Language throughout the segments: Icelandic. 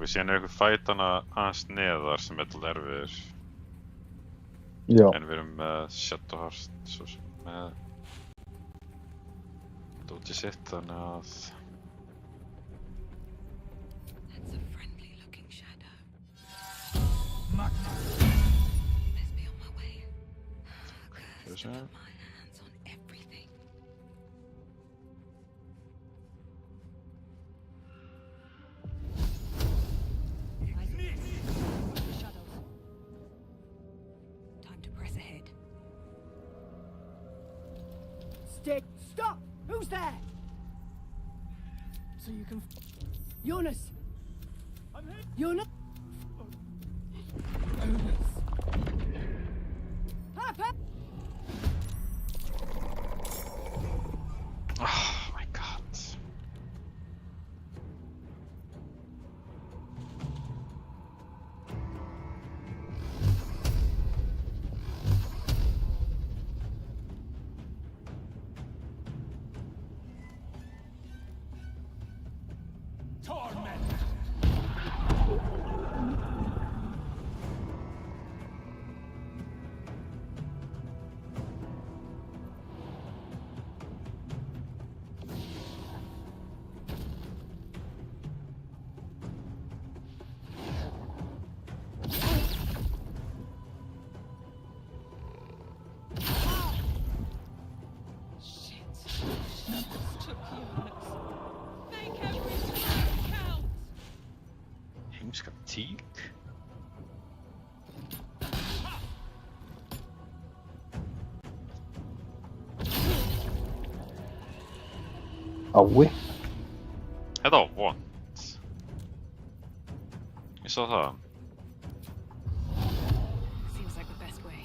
Og síðan einhver fætana aðeins neðar sem alltaf erfiður. Já. En við erum með Shadowheart, svo sem með dótið sitt, þannig að... That's a friendly looking shadow. Magna. Best be on my way. Yes, Cursed to sir. put my hands on everything. Time to press ahead. Stop! Who's there? So you can... Jonas! I'm here! Jonas! Papa! Oh my god. Torment. Make every strike count! Heimska tík? Ái. Þetta var vont. Ég sá það. Seems like the best way.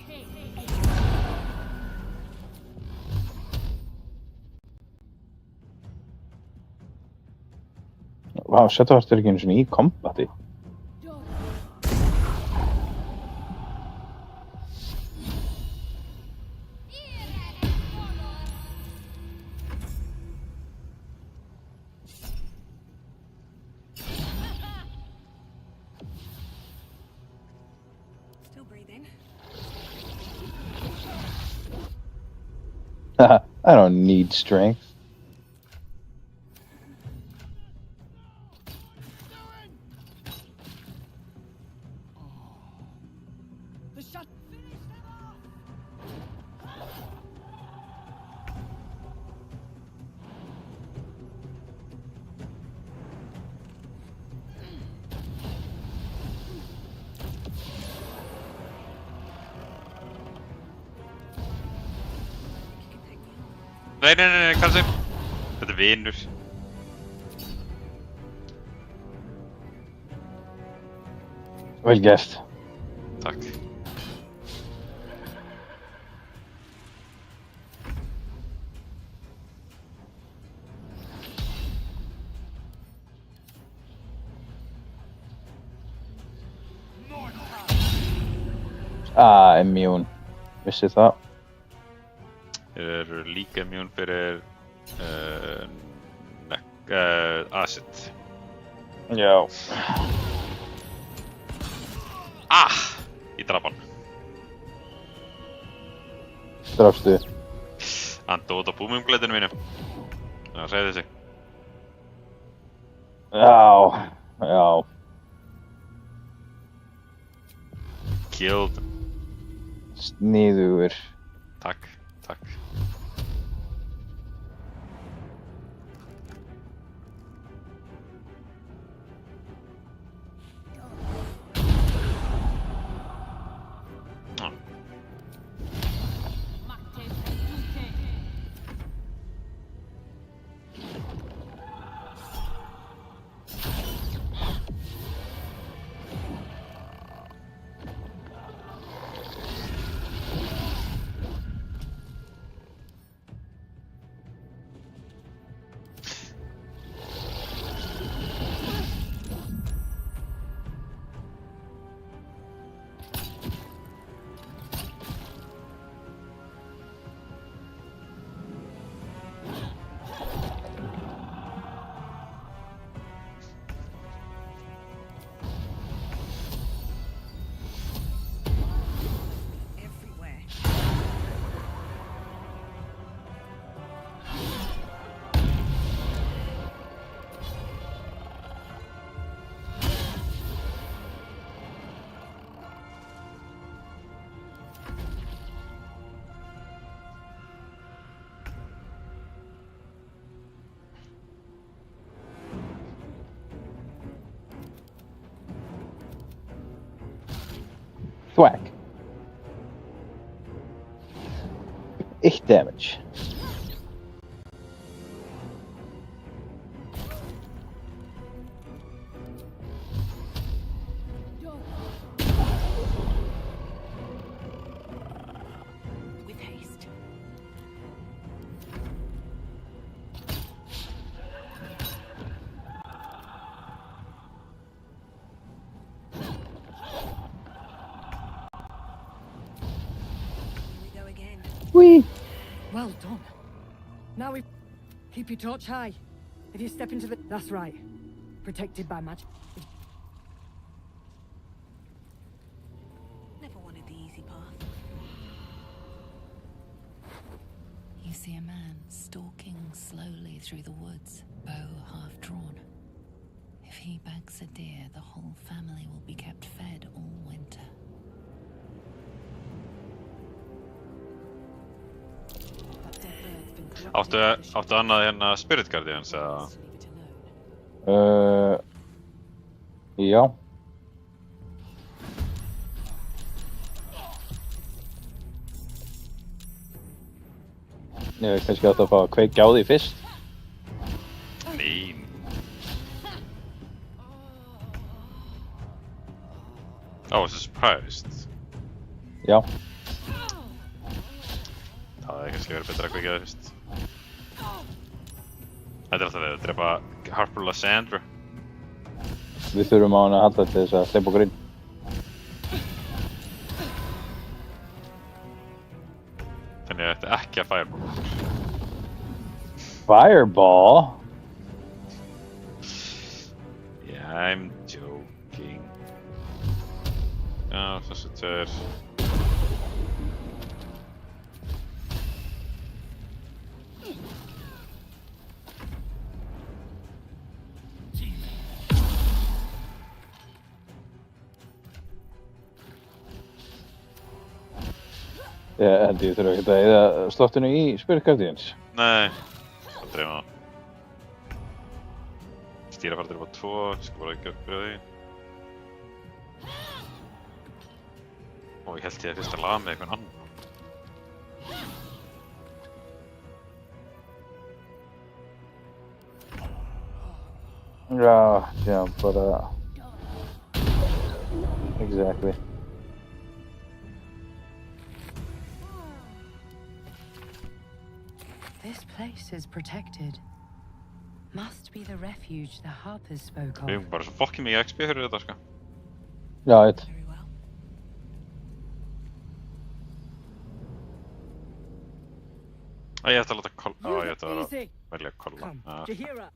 Vá, Shadowheart er ekki einu sinni í kombati. Still breathing. I don't need strength. The shut... Finish them off! Nei, Karlsson. Þetta er vinur. Vel gert. Takk. Immune. Vissi það. Þeir eru líka immune fyrir acid. Já. Ah! Ég draf hann. Drafstu. Hann dót á búmumglætinu mínu. Það segði sig. Já. Já. Killed. Sniðugur. Takk, takk. Ah. Thwack. 1 damage. With haste. Here we go again. Whee! Well done. Now we keep your torch high. If you step into the... That's right. Protected by magic. Never wanted the easy path. You see a man stalking slowly through the woods, bow half drawn. If he bags a deer, the whole family will be kept fed all winter. That dead bird's been corrupted Áttu, by the shadow. áttu annað hérna Spirit Guardians eða? Best to leave it alone. Já. Ég hef kannski átt að fá að kveikja á því fyrst. Nei. Oh, was surprised. Já. Það hefði kannski verið betra að kveikja það fyrst. Þetta er alltaf að drepa Harper Lysandra. Við þurfum á hann að halda til þess að hleypa okkur inn. Þannig að þetta ekki að fireball. Fireball? Yeah, I'm joking. Já, þessu tveir. Ég held ég þurfa ekkert að eyða slottinu í Spirit Guardians. Nei, það dreifum það. Stýra fara að drefa 2, ég skal bara ekki uppbyrja því. Og ég held ég að fyrst að laga með einhvern annan. Já, bara... Exactly. This place is protected. Must be the refuge the Harpers spoke Við of. erum bara svo fokkin mikið XP fyrir þetta, sko. Já, eitt. Very well. Ég ætti að láta kolla. Ó, ég ætti að Easy. velja að kolla. Come, Já. Jahira.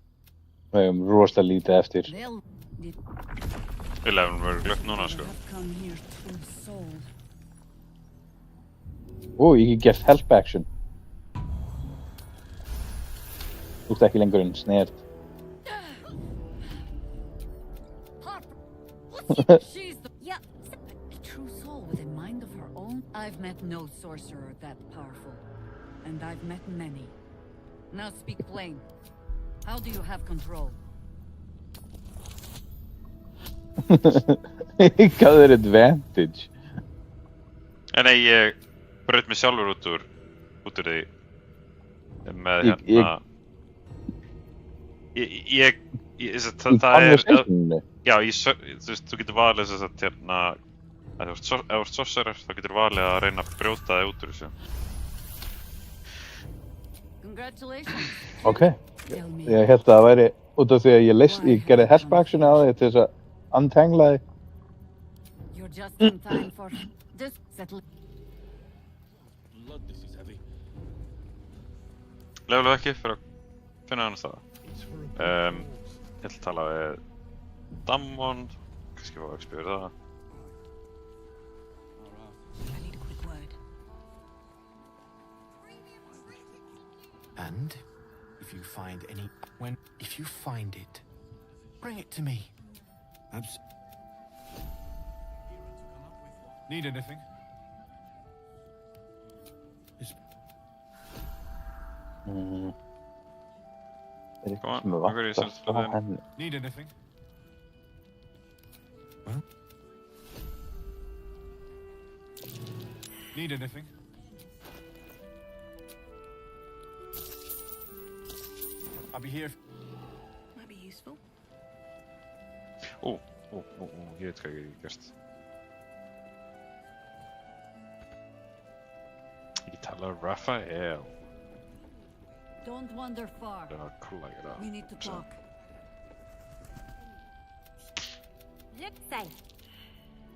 Við hefum rosalega lítið eftir. They'll Við lefum verið glögt núna, sko. have come here true soul. Ég get gert help action. Þú ert ekki lengur en snert. Harper! She's the... Yeah, a true soul with a mind of her own. I've met no sorcerer that powerful. And I've met many. Now speak plain. How do you have control? Ég gaf þér advantage. Nei, ég braut mig sjálfur út úr því. Með Ég- hérna... Það Í er... conversationinu. Já, þú veist, þú getur valið þess að hérna... Ef þú ert sorcerer, þá getur valið að reyna að brjóta þig út úr þessu. Congratulations. Ok. Tell me. Ég held að það væri út af því að ég gerði help action á því til þess að untangla þig. You're just in time for this settle. Blood, this is heavy. Leiflega ekki fyrir að finna hann staða. It's for a Ég ætla að tala við Dammon, kannski fá XP fyrir það. I need a quick word. And if you find if you find it, bring it to me. Need anything? Er Kom on, eitthvað sem er af hverju vantast semst á bara þeim? henni? Need anything? Need anything? I'll be here. Might be useful. Ég veit hvað ég hef gert. Ég tala Raphael. Don't wander far. Já, kollega. We need to talk. Look, say,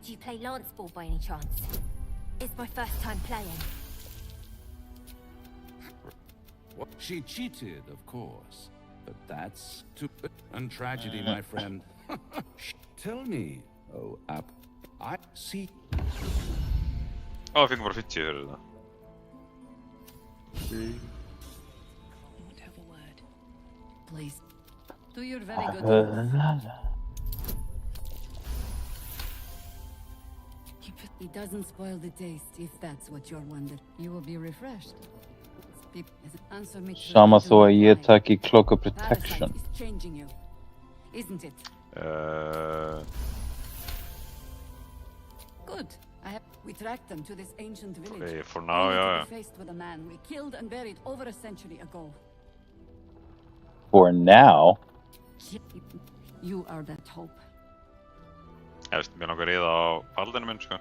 do you play lance ball by any chance? It's my first time playing. What? She cheated, of course. But that's too... And tragedy, my friend. Tell me, oh, I see... Ég fengum bara 50 fyrir það. I want to have a word. Please. Do your very good. It doesn't spoil the taste, if that's what you're wondering. You will be refreshed. Answer me. Sama þó að ég taki Cloak of Protection. Parasite is changing you, isn't it? Good. We tracked them to this ancient village. Okay, for now, only to yeah. be faced with a man we killed and buried over a century ago. For now. You are that hope. Ég veist, mér langar ríða á paldinu minn, sko.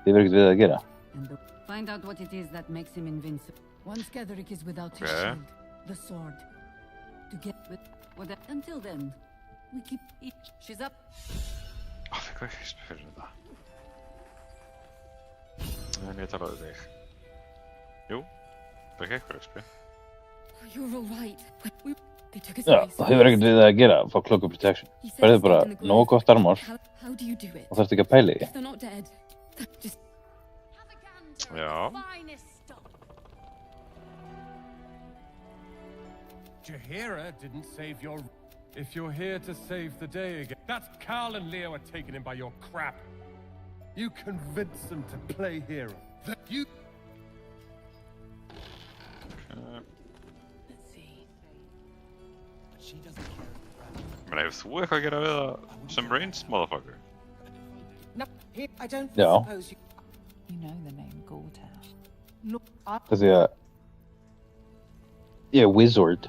Þið verður ekkert við að gera. And find out what it is that makes him invincible. Once Gatherick is without his Okay. shield, the sword. To get with that. Until then, we keep each. She's up. Fekk ekki XP fyrir þetta. En ég talaði þig. Jú, fekk eitthvað XP. You're all right. They took us Já, away. þið verður ekkert við að gera for Cloak of Protection. He said Verður it's bara in the grave. nógu gott armor How do you do it? og þarfst ekki að pæla í. If they're not dead, just Já. Jaheira didn't save your... If you're here to save the day again... That's Carl and Leo are taking him by your crap. You convinced them to play hero. That you... Let's see. She doesn't care. Ég meina, hefur þú eitthvað að gera við það sem ranged motherfucker? no. I don't Já. suppose you... You know the name Gortash. No, Þessi að... Ég er wizard.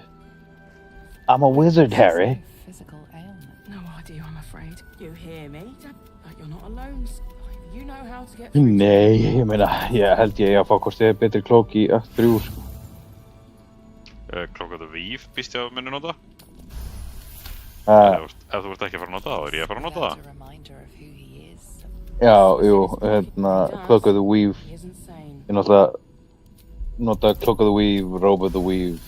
I'm a wizard, Harry. Physical ailment. No idea, I'm afraid. you hear me? But you're not alone. You know how to get through. Nei, ég meina, ég held ég að fá hvort ég er betri klók í akt 3, sko. Cloak of the Weave býst ég að minni nota? Uh, Ef þú ert ekki að fara að nota það, þá er ég að fara að nota það. A reminder of who he is. já, jú, hérna, Cloak of the Weave. He isn't sane. Ég náttúrulega nota Cloak of the Weave, Robe of the Weave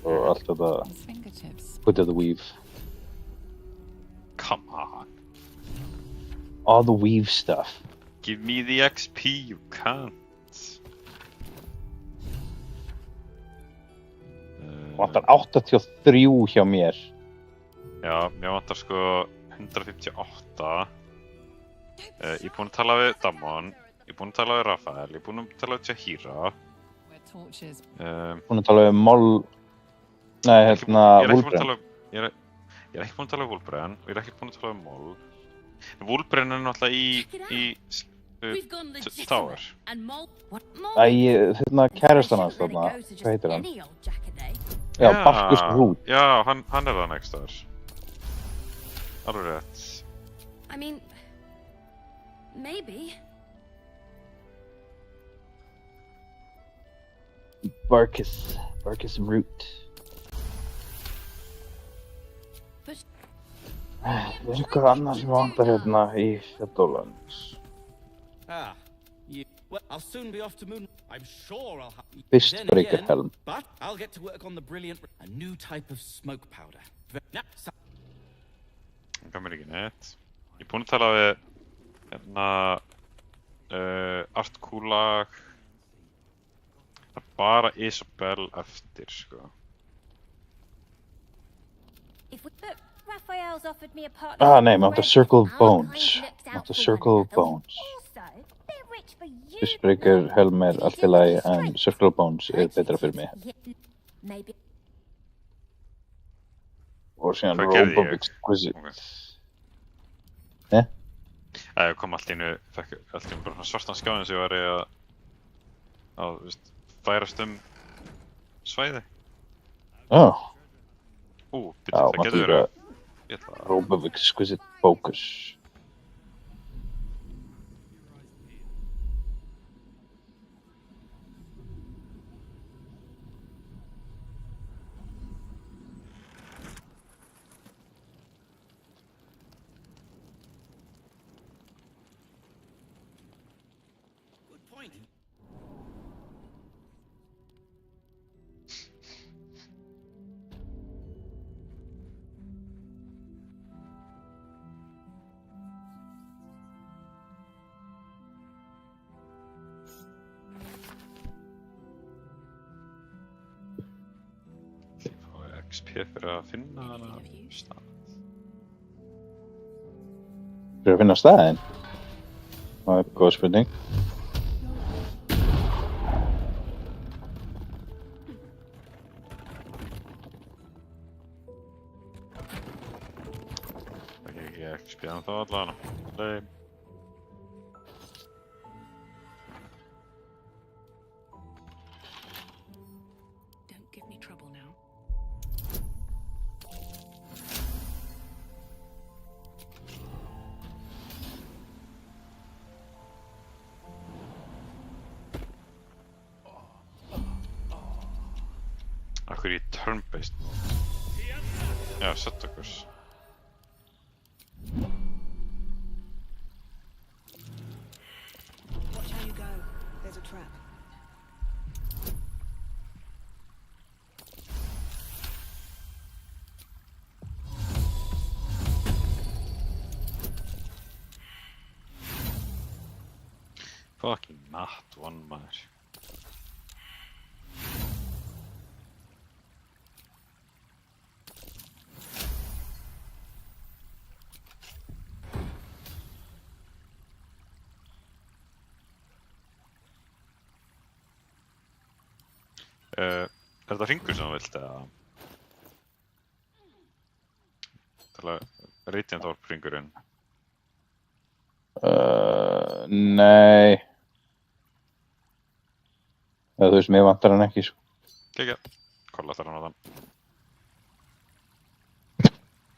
og allt þetta His fingertips. Hood of the Weave. Come on. All the Weave stuff. Give me the XP, you can't. Vantar 83 hjá mér. Já, mér vantar sko 158. Ég er búinn að tala við Damon, ég er búinn að tala við Raphael, ég er búinn að tala við Jaheira. Where torches. Hún er talað um Moll... Nei, hérna, Wolfbren. Ég er ekki búinn að tala við Wolfbren og ég er ekki búinn að tala við Moll. Wolfbren er náttúrulega í We've gone Tower. legitimate and Mol. What Æ, hérna, kærastan hans þarna, hvað heitir hann? Já, Barkus Root. Já, hann er það next staðar. Alveg rétt. I mean, maybe. Barkus Root. Það er eitthvað annað sem vantar hérna í Shadowlands. Ah, you... Well, I'll soon be off to Moon. I'm sure I'll have... Fistbreaker Helm. But I'll get to work on the brilliant... A new type of smoke powder. Now, Hann gaf mér ekki neitt. Ég er búinn að tala við hérna Art Kulak. Það er bara Isabel eftir, sko. If we... Look, Raphael's offered me a partnership. Ah, nei, maður vantar Circle of I'll Bones. kind looked out Maður for Circle one of Bones. Also, they're rich for you. Fistbreaker Helm er allt í lagi, en Circle of Bones er betra fyrir mig. Yeah, maybe. Og síðan Hvað gerði Robe of ég? Exquisite. Ok. Það kom allt í einu, fekk allt í einu bara svona svartan skjáin sem ég var að færast svæði. Já. Byrju, það getur verið. Ég ætla að... Robe of exquisite focus. XP fyrir að finna hana stað. Fyrir að finna staðinn? Það er góð spurning. Ég XP hann þá allavega. Nei. Don't give me trouble now. Akkur í turn-based mode. Já, sett okkur. Watch how you go. There's a trap. Fucking nat one maður. Er þetta hringur sem þú vilt eða? Það er Radiant Orb hringurinn. Nei. Eða þú veist, mér vantar hann ekki, sko. Kekja. Kolla þar hann á þann.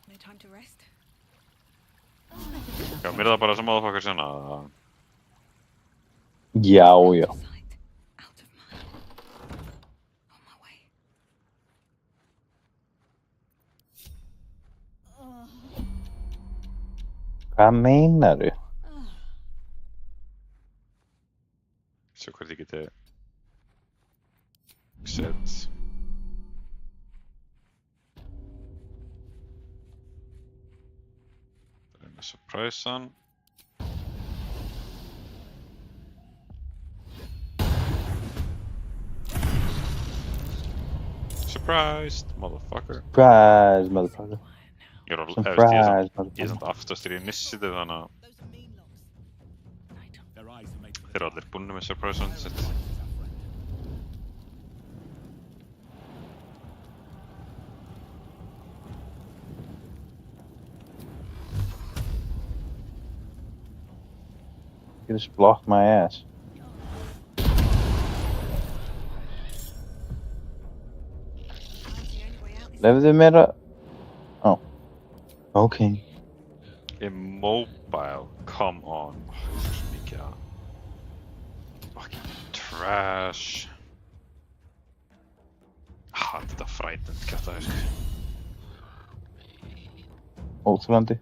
No time to rest. Já, mér er það bara sem motherfucker sinna. Já, já. Out of mind. On my way. Hvað meinaru? Sjá hvort ég geti... Set. Það er með surprise-an. Surprised, motherfucker. Surprise, motherfucker. Ég er Surprise, samt aftastur í initiative þannig að þeir eru allir búinir með surprise-an sitt. You just blocked my ass. Lefðu mér að... Oh. Okay. Immobile, come on. Það er svo mikið að... Fucking trash. Þetta frightened kjaftaði sko. Óþolandi.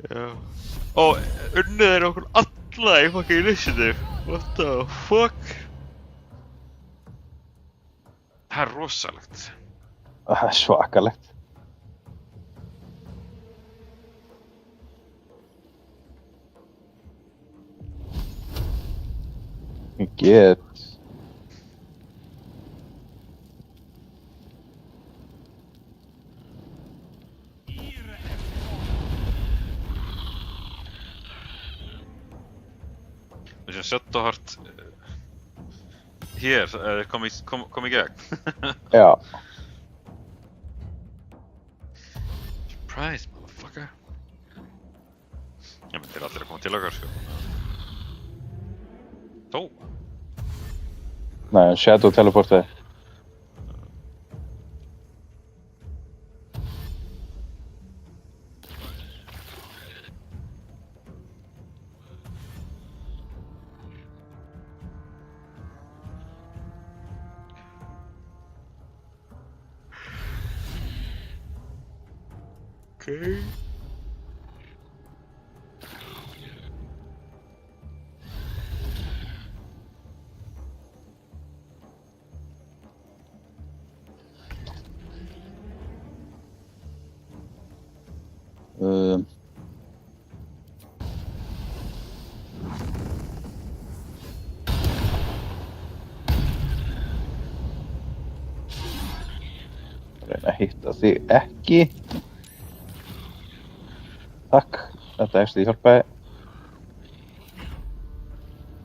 Já. Ó, unnið er okkur alla í fucking initiative. What the fuck? Það er rosalegt. Það er svakalegt. Ég get... Þessum Shadowheart... Hér, kom í gegn. Já. Surprise, motherfucker. Já, menn Þeir allir að koma til okkar, sko. Þó. Nei, Shadow teleportaði. Okay. Reyna að hitta þig ekki. Takk, þetta ekki hjálpaði.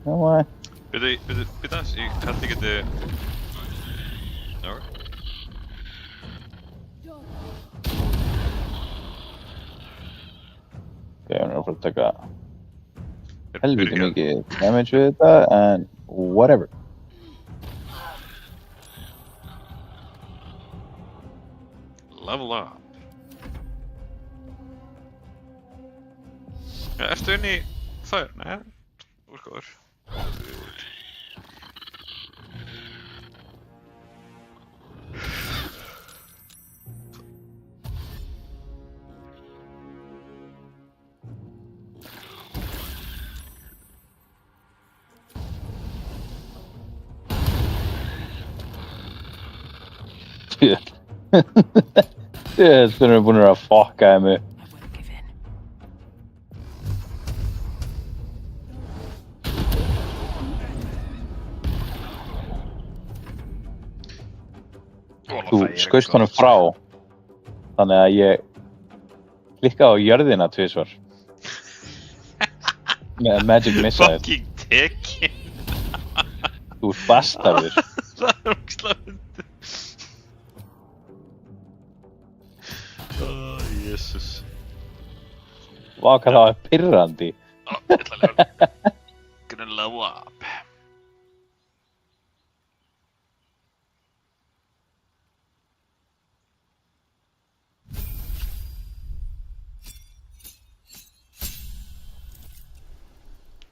Já, maður. Byrju aðeins, ég held ég geti... Já. Ok, hún er að fara að taka helviti mikið damage við þetta, en whatever. Level up. Ja, ertu inn í þær? Nei, þú ert góður. Shit. Þeir eru búin að fokka mig. I won't give in. Þú skaust honum frá, þannig að ég klikkaði á jörðina tvisvar. Með Magic Missile. Fucking tekin. Þú ert bastardur. Það er ógeðslega fyndið. Jesus. Vá, hvað það var pirrandi. Ég ætla að lefa. Gonna level up.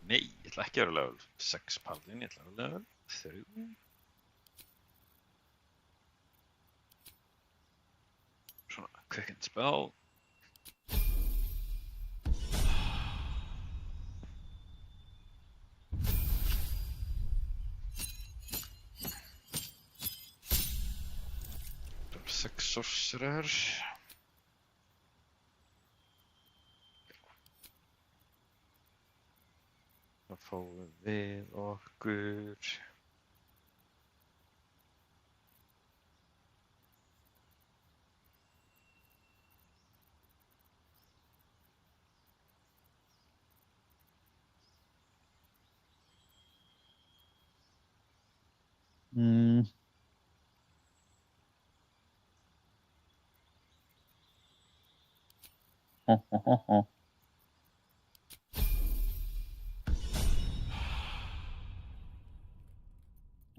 Nei, ég ætla ekki að vera level 6 paladin, ég ætla að vera level 3. Svona, quick and spell. Level 6 sorcerer. Það fáum við okkur.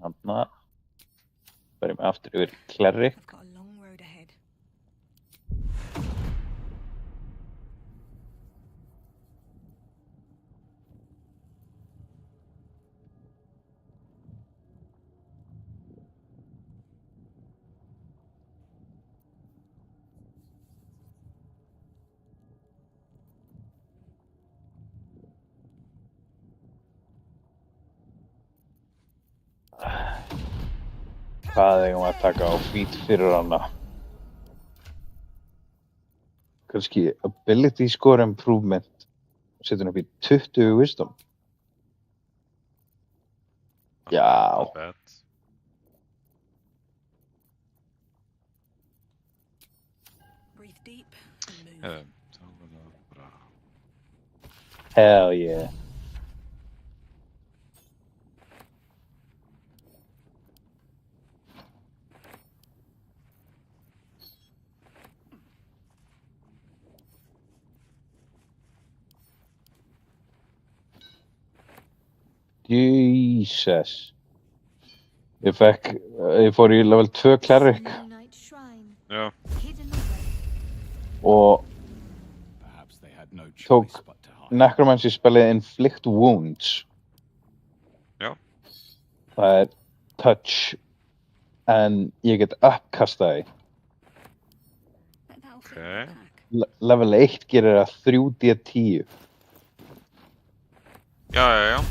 Þarna. Bærum við aftur yfir Cleric. I've got a long road ahead. Hvað eigum við að taka á feat fyrir hana? Kannski ability score improvement. Setja hann upp í 20 wisdom. Já. Not bad. Breathe deep and move. Þá var það bara... Hell yeah. Jesus. Ég fór í level 2 cleric Já. og Perhaps they had no choice tók but to hide. necromancy spellið inflict wounds. Já. Það touch en ég get uppkasta því. Ok. Level 1 gerir það 3d10. Já.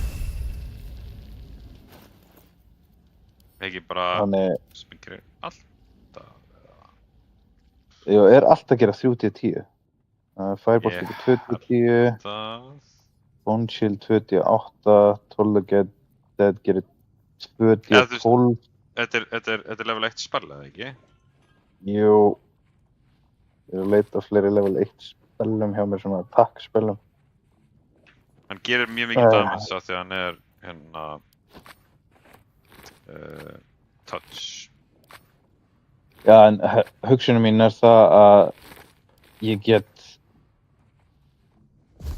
Ekki bara Þannig smikri alltaf. ég alltaf að gera 3d10. Firebolt gerir 2d10, Það... Bone Shield 2d8, Toll Dead gerir 2d12. Þetta er level 1 spell, eða ekki? Jú, ég er að leita á fleiri level 1 spellum hjá mér, svona attack spellum. Hann gerir mjög mikið damage af því að hann er hérna touch. Já, en hugsunum mín er það að ég get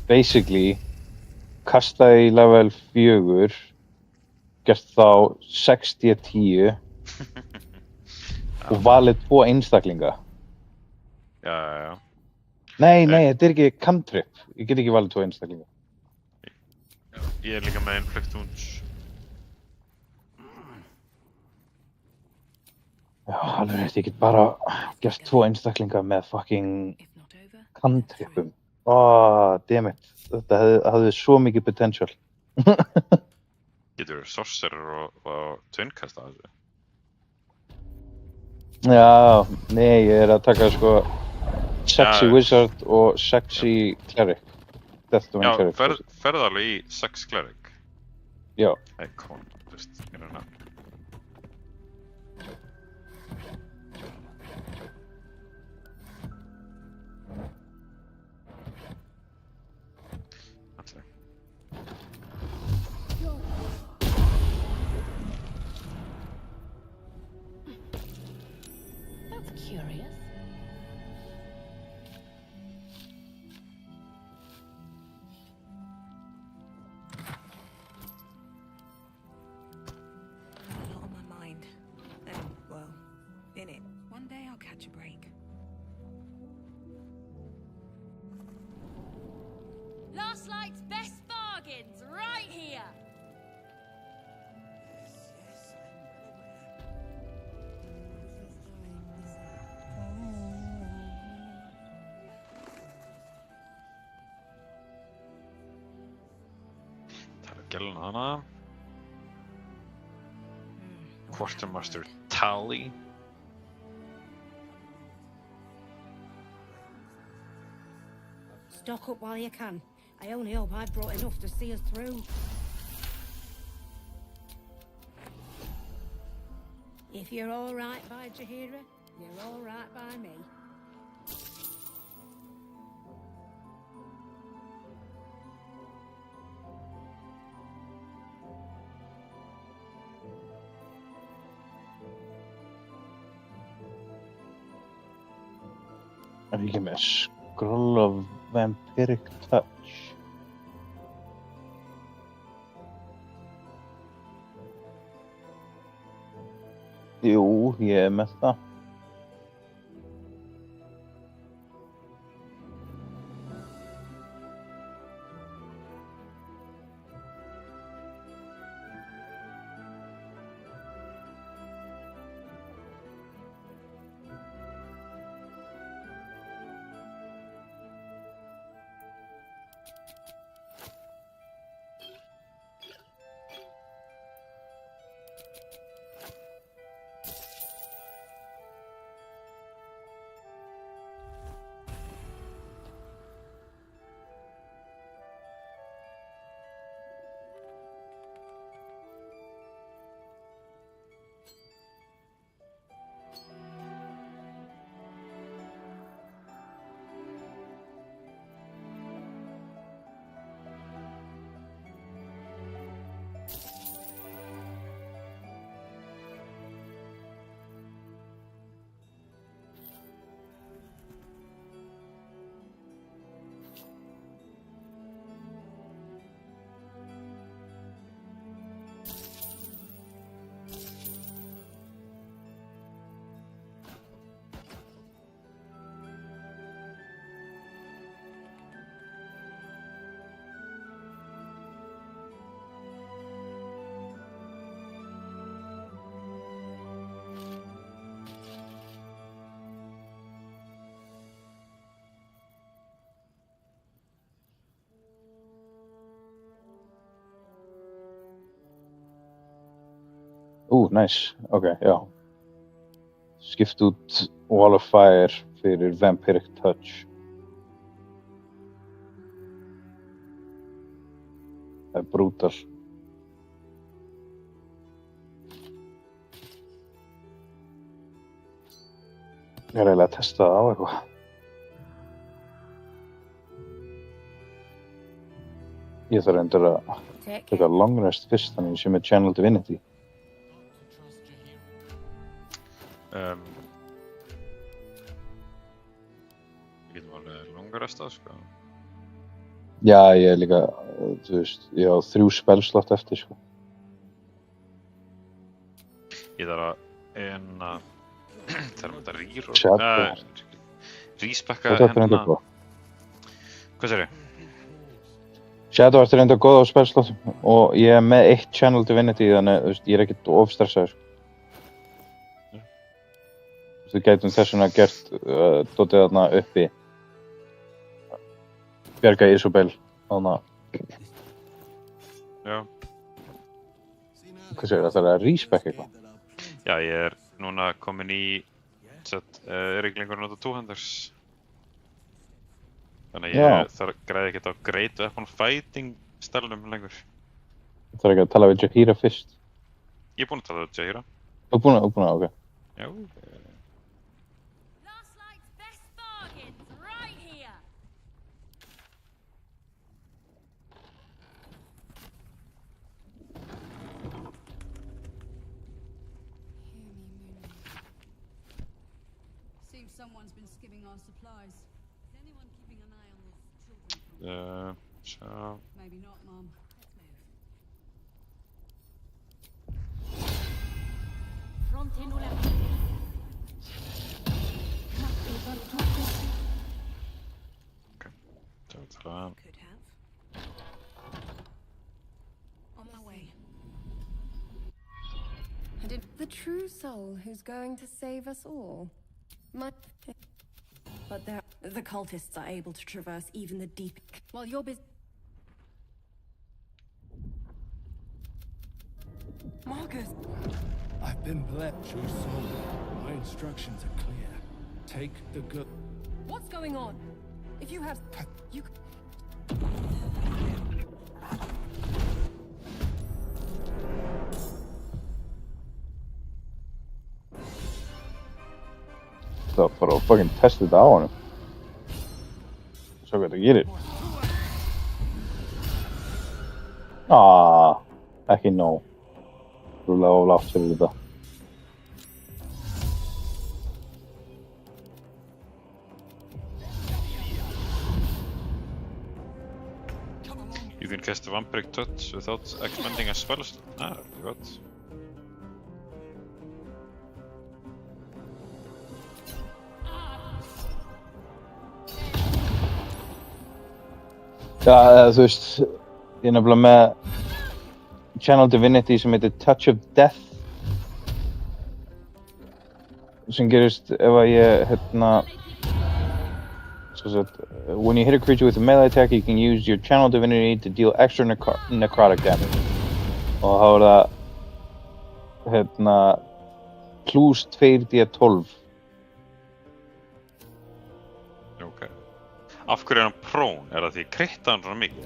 basically kastað í level 4, gert þá 6d10 og valið 2 einstaklinga. Já. Nei, þetta er ekki cantrip. Ég get ekki valið 2 einstaklinga. Ég er líka með inflict wounds. Já, alveg rétt, ég get bara gert 2 einstaklinga með fucking cantripum. Dammit. Þetta hafði svo mikið potential. Getur sorcerer og tvinkast af þessu? Já, nei, ég er að taka sko sexy wizard og sexy cleric. Death Domain Já, cleric. ferðu alveg í sex cleric? Já. Nei, kom, veist, ég er hérna. That's curious. A lot on my mind. And, well, in it. One day I'll catch a break. Last Light's best bargains, right here! Gælan hana. Quartermaster Tally. Stock up while you can. I only hope I've brought enough to see us through. If you're all right by Jaheira, you're all right by me. Er ég ekki með Scroll of Vampiric Touch? Jú, ég er með það. Nice. Ok, já. Skipt út Wall of Fire fyrir Vampiric Touch. Það brutal. Ég eiginlega að testa það á eitthvað. Ég þarf reyndar að taka long rest fyrst þannig sem Channel Divinity. Við getum alveg longarestað, sko. Já, ég líka, þú veist, ég á 3 spellslott eftir, sko. Ég þarf að þarf að rýra... Shadow. Ríspekka Þetta er reyndar góð. Hvað segirðu? Shadow er reyndar góð á spellslottum og ég er með 1 Channel Divinity þannig, þú veist, ég er ekkert ofstressaður, sko. Þú gætum þess vegna gert dótið þarna uppi bjarga Isabel þarna. Já. Hvað segir það? Það er að respec eitthvað? Já, ég er núna komin í reglingur nota 200s. Þannig að ég þarf græði ekkert á Great Weapon Fighting stælunum lengur. Þú þarf ekki að tala við Jaheira fyrst? Ég er búinn að tala við Jaheira. Þú er búinn að, ok. Já. Someone's been skimming our supplies. Is anyone keeping an eye on the children? Maybe not, Mom. Let's move. Okay. Could have. On my way. The true soul who's going to save us all. But the cultists are able to traverse even the deep. While you're busy. Marcus! I've been blessed, true soul. My instructions are clear. Take the good. What's going on? If you have. You. Það var bara að fucking testa þetta á honum. Sjá hvað þetta gerir. Ekki nóg. Rúlega of lágt fyrir þetta. You can cast a Vampiric Touch without expending a spell slot. Really good. Já, þú veist, ég er nefnilega með Channel Divinity sem heitir Touch of Death sem gerist ef að ég, when you hit a creature with a melee attack, you can use your Channel Divinity to deal extra necrotic damage. Og þá er það, plus 2d12. Ok. Af hverju er hann prone? Er það því kritta hann svona mikið?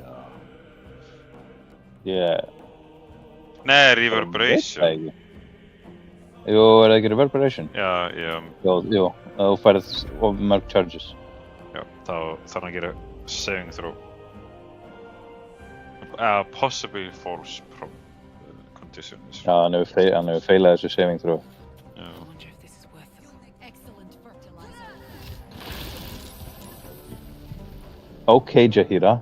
Nei, Reverberation. Jú, er það ekki Reverberation? Já. Jú, þú færð of mörg charges. Já, þá þarf hann að gera saving throw. Possibly false condition. Já, hann hefur feilað þessu saving throw. Já. Ok, Jaheira.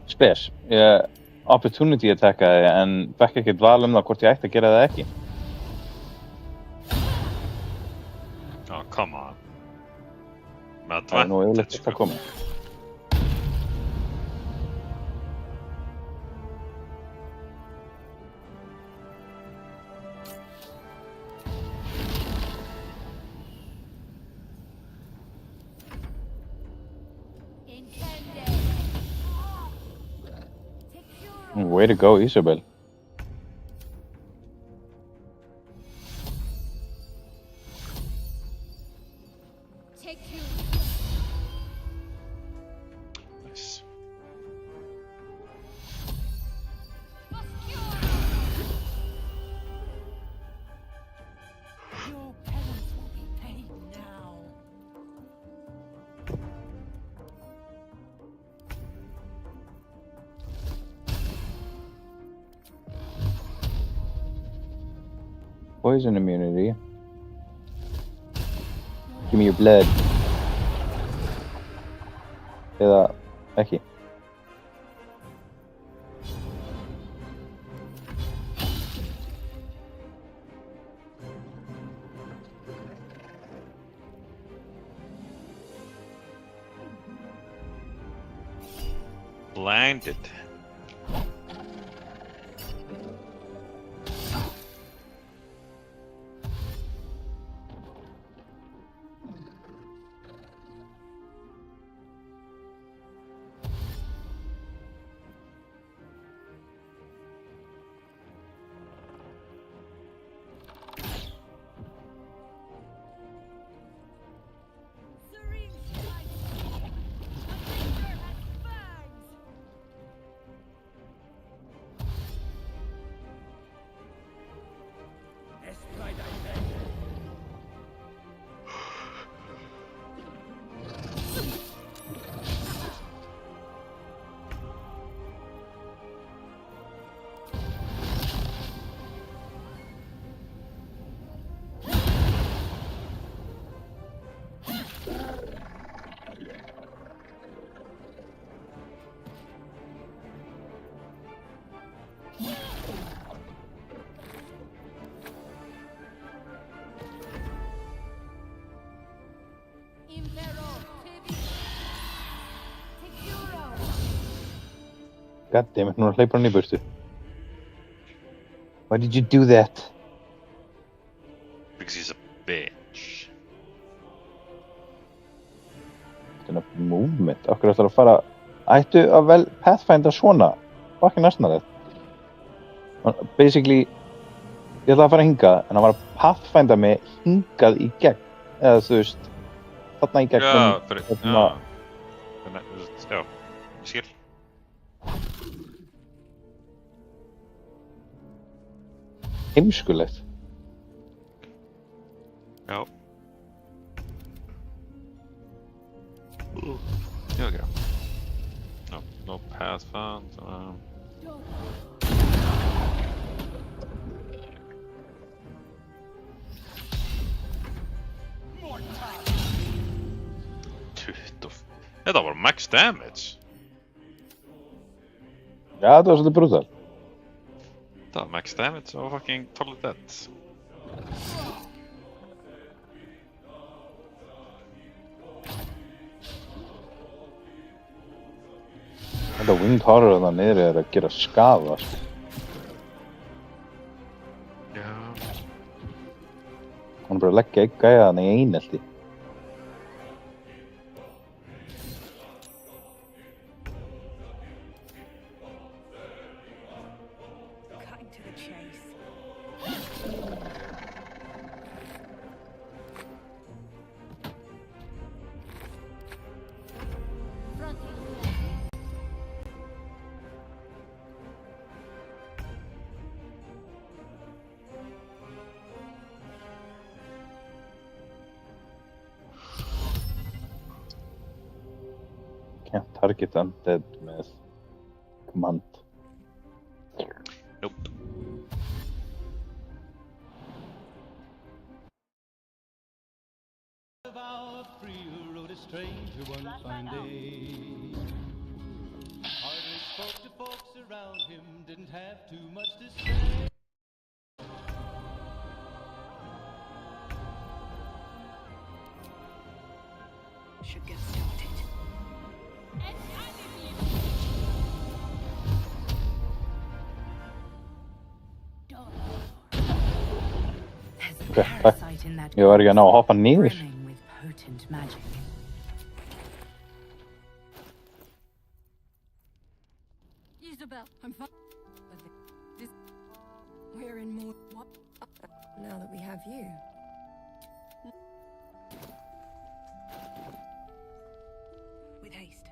Spes. Ég opportunity attackaði en fekk ekkert val það hvort ég ætti að gera það ekki. Oh, come on. Það er nú yfirleitt ekki að koma. Way to go, Isabel. Take you. Nice. Your parents will be paid now. Poison immunity. Give me your blood. Eða ekki. Blinded. God damn it, núna hleypur hann í burtu. Why did you do that? Because he's a bitch. Þetta er movement. Okkur ætlar að fara... Ættu að vel Pathfinder svona. Fucking næstnarið. Basically, ég ætlaði að fara hingað, en hann var að Pathfinder mig hingað í gegn. Eða þú veist, þarna í gegn. Já, fyrir... Já. Já, ég skil. Heimskulegt. Já. Já, ok. No path found. Þetta var max damage. Já, þetta var svolítið brutal. Þetta var max damage og fucking totally dead. Þetta Winged Horror þarna niðri er að gera skaða, sko. Já. Hún er bara að leggja einn gæja þarna í einelti. Cutting to the chase. Can't target undead með command. Nope. Rode a stranger one fine day. Hardly spoke to folks around him, didn't have too much to say. Should get started. Ok, takk. Ég var ekki að ná að hoppa niður. Potent magic. He's a Annabelle. I'm fine. We're in more. What? Now that we have you. With haste.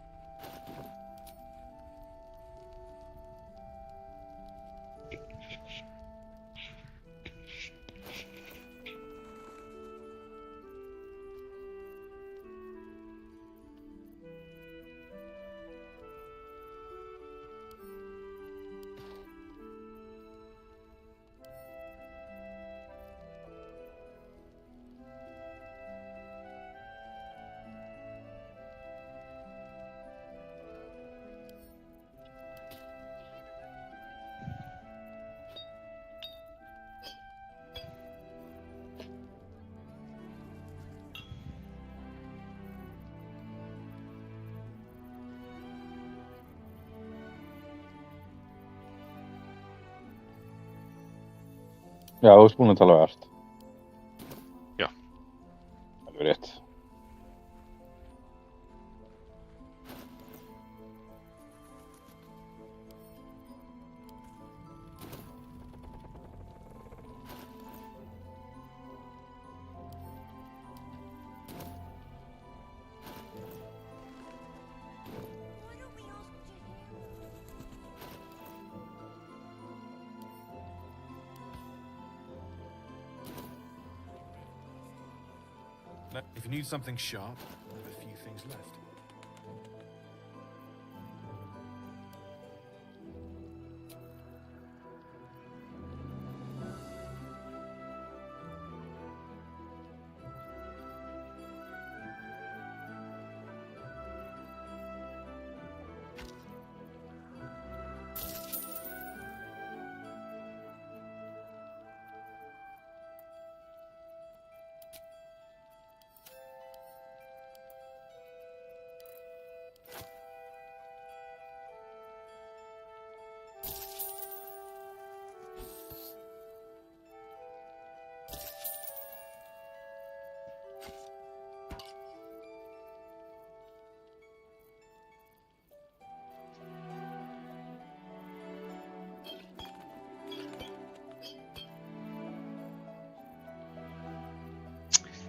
Já, þú ert búin að tala við allt. Já. Alveg rétt. If you need something sharp, I have a few things left.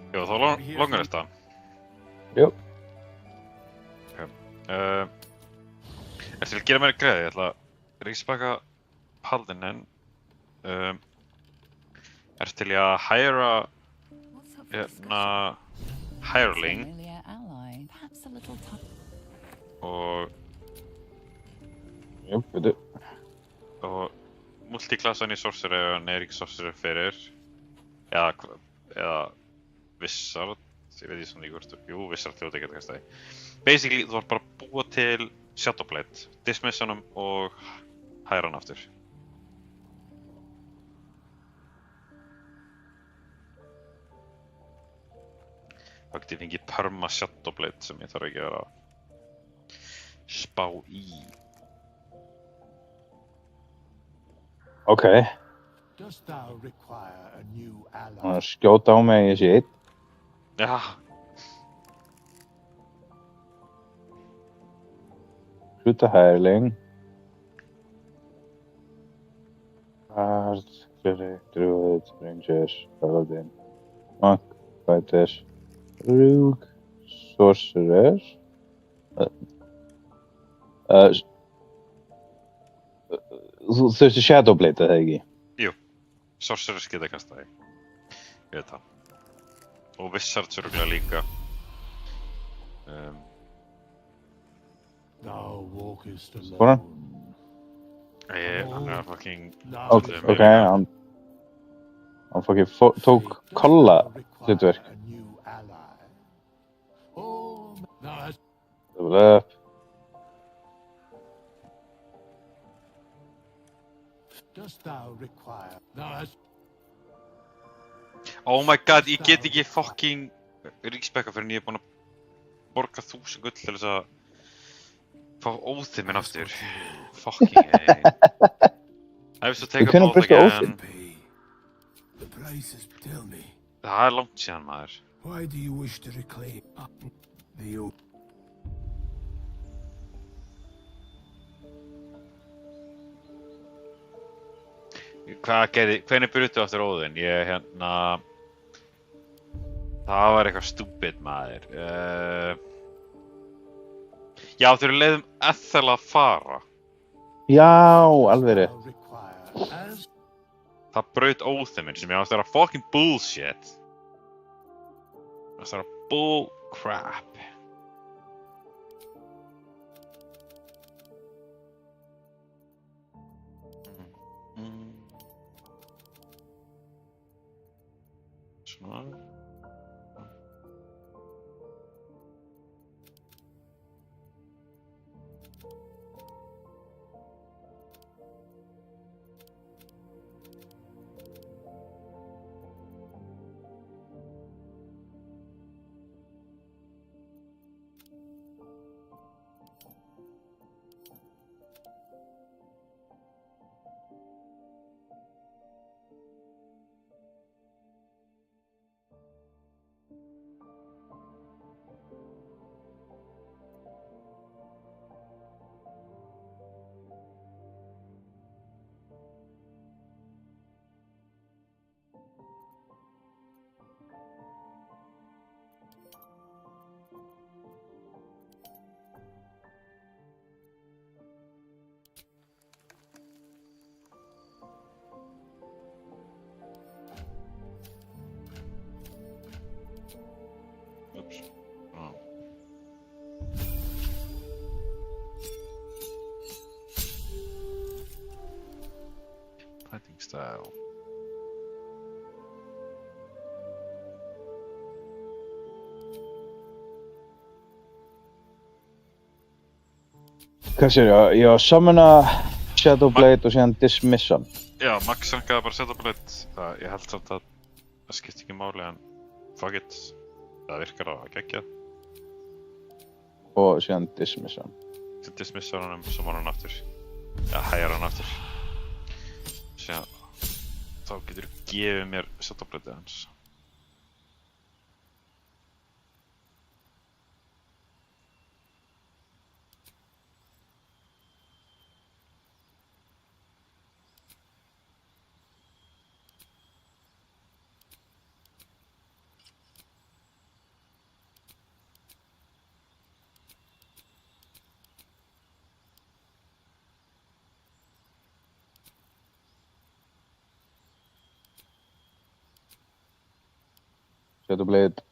Já, þá langar þetta. Jú. Okay. Ertu til að gera mér greiði? Ég ætla að ríksbaka Paladinin. Ertu til að hæra hireling og Jú, veitu. og multiklassan í sorcerer og neyrík sorcerer fyrir eða Wizard, ég veit ekki svona í hvort, jú, Wizard hljóta ekki að kasta því. Basically, þú var bara að búa til Shadowblade, dismiss honum og hæra hann aftur. Þá get ég fengið perma Shadowblade sem ég þarf ekki að vera að spá í. Ok. Dost thou require a new ally? Hann er að skjóta á mig í þessi einn. Já. Hluta hæling. Bard, Cleric, Druid, Ranger, Paladin, Monk, Fighter, Rogue, Sorcerer. Þú þurfti Shadowblade, eða ekki? Jú, Sorcerers geta kastað því. Ég veit það. Og Wizards örgulega líka. Thou walkest Svona? Hann er fucking... Ok, hann fucking tók kolla hlutverk. Double up. Dost thou require? Oh my god, ég get ekki fucking ríkspekka fyrir en ég er búinn að borga 1000 gull til þess að fá óþið minn aftur. Fucking hey. I have to take a note again. The prices tell me. Það er langt síðan, maður. Why do you wish to reclaim the old? Hvernig brutu aftur Óðinn? Það var eitthvað stúpid maður. Já, þeir leiðum Ethel að fara. Já, alveg rétt. Það braut Óðinn sem ég átti að vera fucking bullshit. Það átti að vera bull crap. Svona. Oops. Oh. Fighting style. Hvað sér ég? Ég var summona Shadowblade og síðan dismiss hann. Já, Max sangaði bara Shadowblade. Ég held samt að það skipti ekki máli en fuck it. Það virkar að gegja. Og síðan dismiss hann. Svo dismissar hann svo var hann aftur. Já, hægir hann aftur. Síðan þá getur þú gefið mér Shadowblade hans. Shadowblade.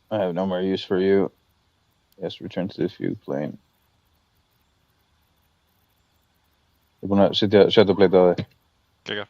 I have no more use for you. Yes, return to the view plane. Ég er búinn að setja Shadowblade á þig. Gegja.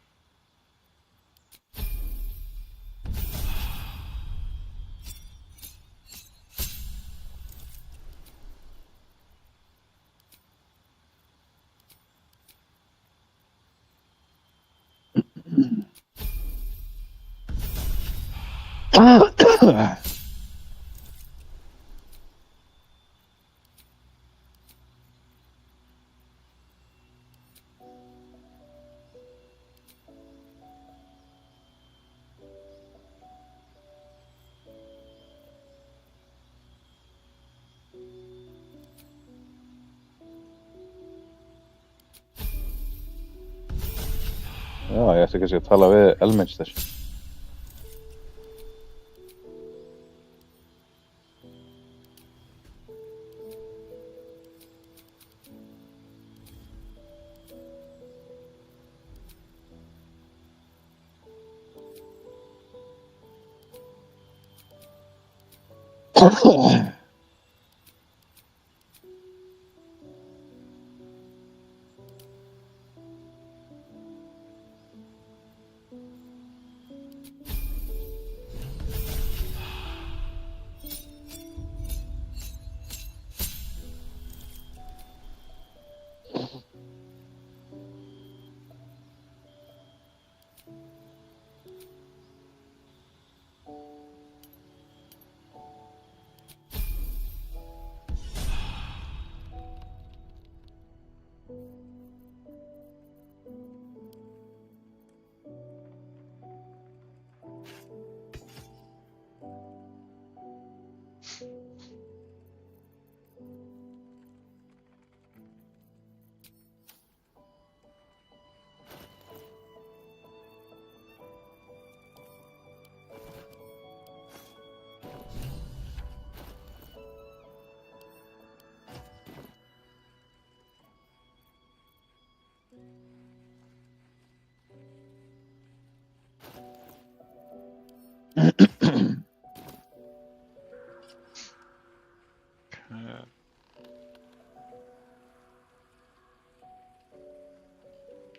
Já, ég ætti kannski að tala við Elminster.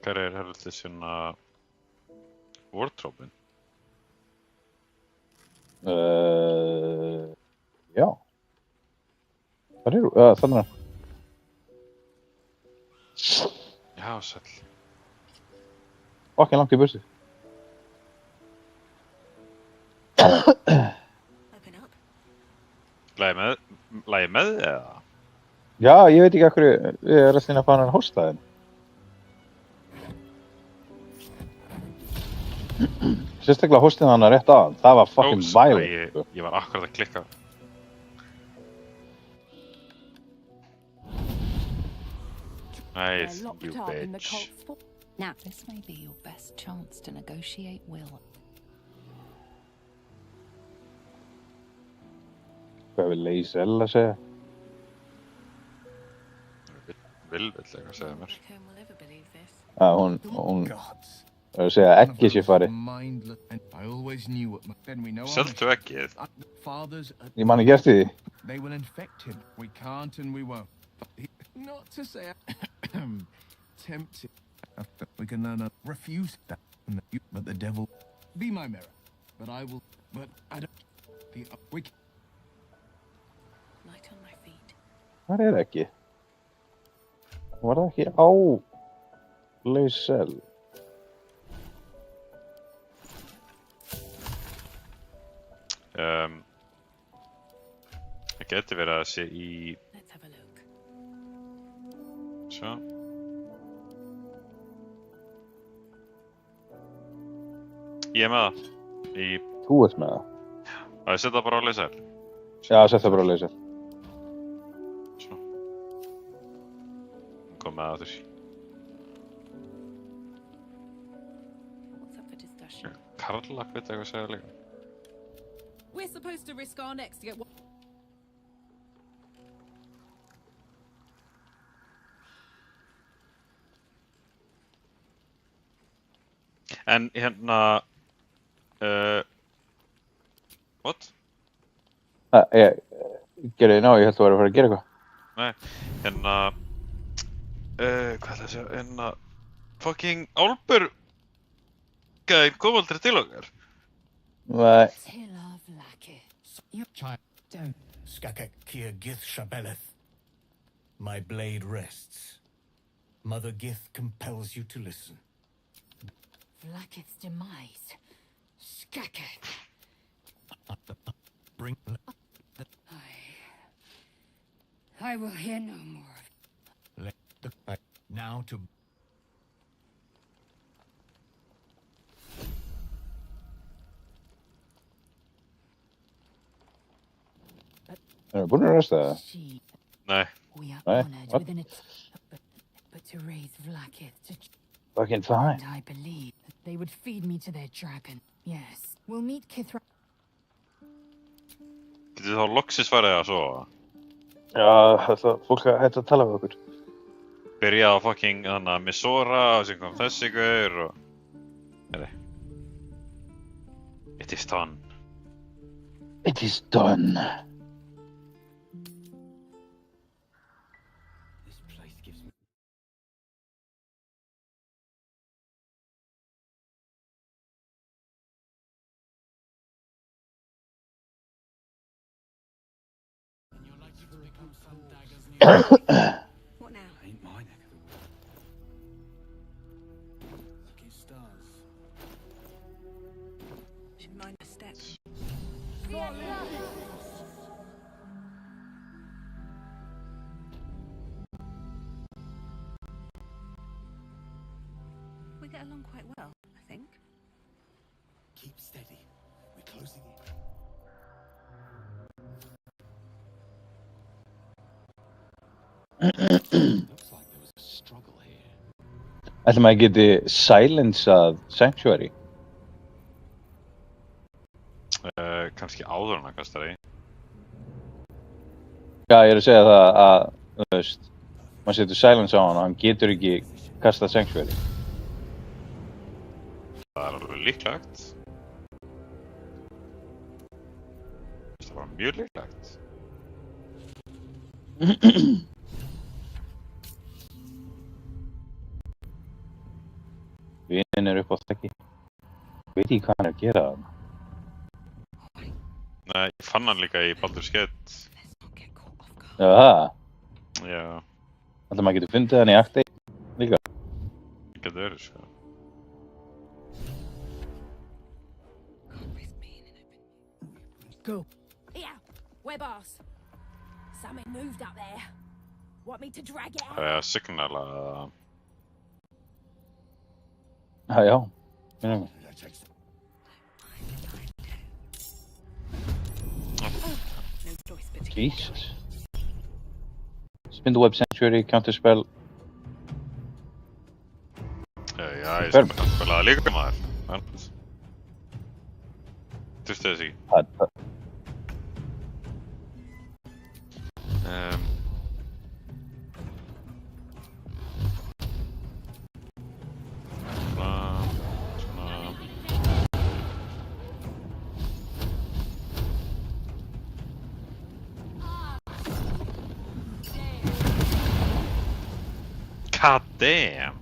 Hver heldur svona wardrobe-in? Já. Þannig er Já, sæll. Fucking langt í burtu. Lagi með eða? Já, ég veit ekki af hverju ég er að sinna að fara hann hósta þenn. Sérstaklega hóstið hann rétt á. Það var fucking violent. Ég var akkurat að klikka. Nice, you bitch. Now, this may be your best chance to negotiate Will. Hvað vil Lae'zel að segja? Vill eitthvað segja mér. Hún er að segja að ekki sé farið. Seldu ekkið? Ég man ekki eftir því. They will infect him. We can't and we won't. Not to say tempted. We can learn to refuse that. But the devil be my mirror. But I will. But I don't. We can. Light on my feet. Hvað er ekki? Var það ekki á Lae'zel? Það geti verið að sé í... Sjá. Ég er með það. Þú ert með það? Það ég setja bara á Lae'zel. Já, setja bara á Lae'zel. Svo. Kom með það þessi. Karlak veit eitthvað að segja líka. We're supposed to risk our necks to get what? En hérna... What? Ég gerði ná, ég held að vera að fara að gera eitthvað. Nei, hérna... Hvað ætla að segja, hérna... Fucking Álfur... Gæði kom aldrei til okkar. Nei. Skakek Kier Gith Shabeleth. My blade rests. Mother Gith compels you to listen. Vlaakith's demise. Skakek. Bring... I will hear no more. Let the... Now to... Erum við búin að resta það? Nei. We are Nei, honored what? within it, but to raise Vlaakith to... Fucking fine. And I believe that they would feed me to their dragon. Yes, we'll meet Kithra... Getur þá loksins farið að sofa? Já, það fólk að hætta að tala við okkur. Byrjaði á fucking þannig að Misora og sem kom þessi gaur og... Heri. It is done. It is done. What now? Ain't my neck of the Lucky stars. Should mind the steps. We get along quite well, I think. Keep steady. We're closing in. Looks like there was a struggle here. Ætlum að geti silenceað Sanctuary. Kannski áður en að kasta það í. Já, ég er að segja það að, þú veist, maður setur silence á hann og hann getur ekki kasta Sanctuary. Það alveg líklegt. Það var mjög líklegt. Vinin upp á þekki. Veit ég hvað hann að gera þarna. Nei, ég fann hann líka í Baldur's Gate. Já. Já. Alltaf maður getur fundið hann í Act 1 líka. Það getur verið, sko. Go. Yeah, we're boss. Something moved up there. Want me to drag it out? Það er að signala... Já. Minna mig. Jesus. Spin the web Sanctuary, counterspell. Já, ég skal bara spila það líka maður. Þurfti þess ekki. God damn!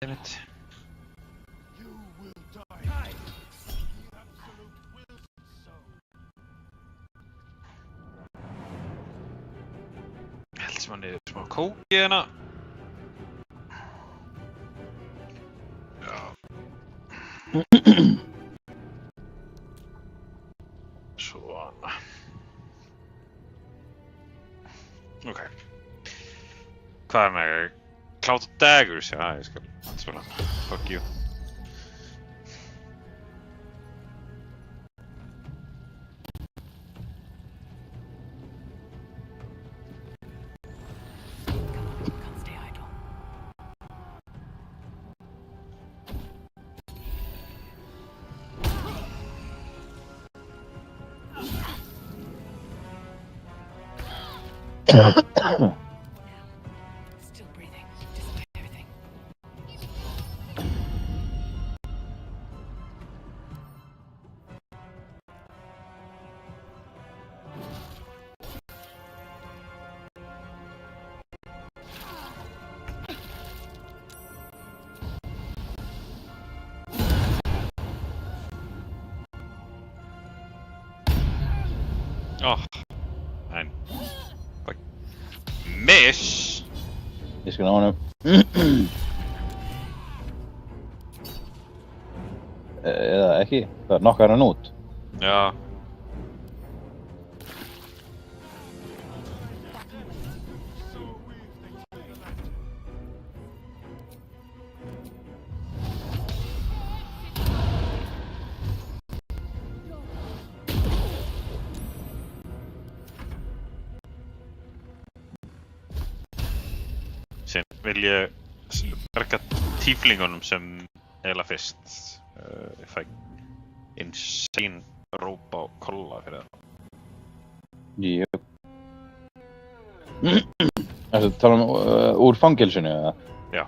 Damn it. Held sem hann niður smá kóki hérna. Já. Svona. Ok. Hvað er með Cloud of Daggers? Já, ég skal spila hann. Fuck you. Still breathing, despite everything. Oh, nein. Miss! Ég skal ná honum. Eða ekki, það nokkar hann út. Já. Sen vil ég berga tíflingunum sem eiginlega fyrst. Ég fæ insane rópa og kolla fyrir það. Jöp. Ertu að tala úr fangelsinu eða? Já.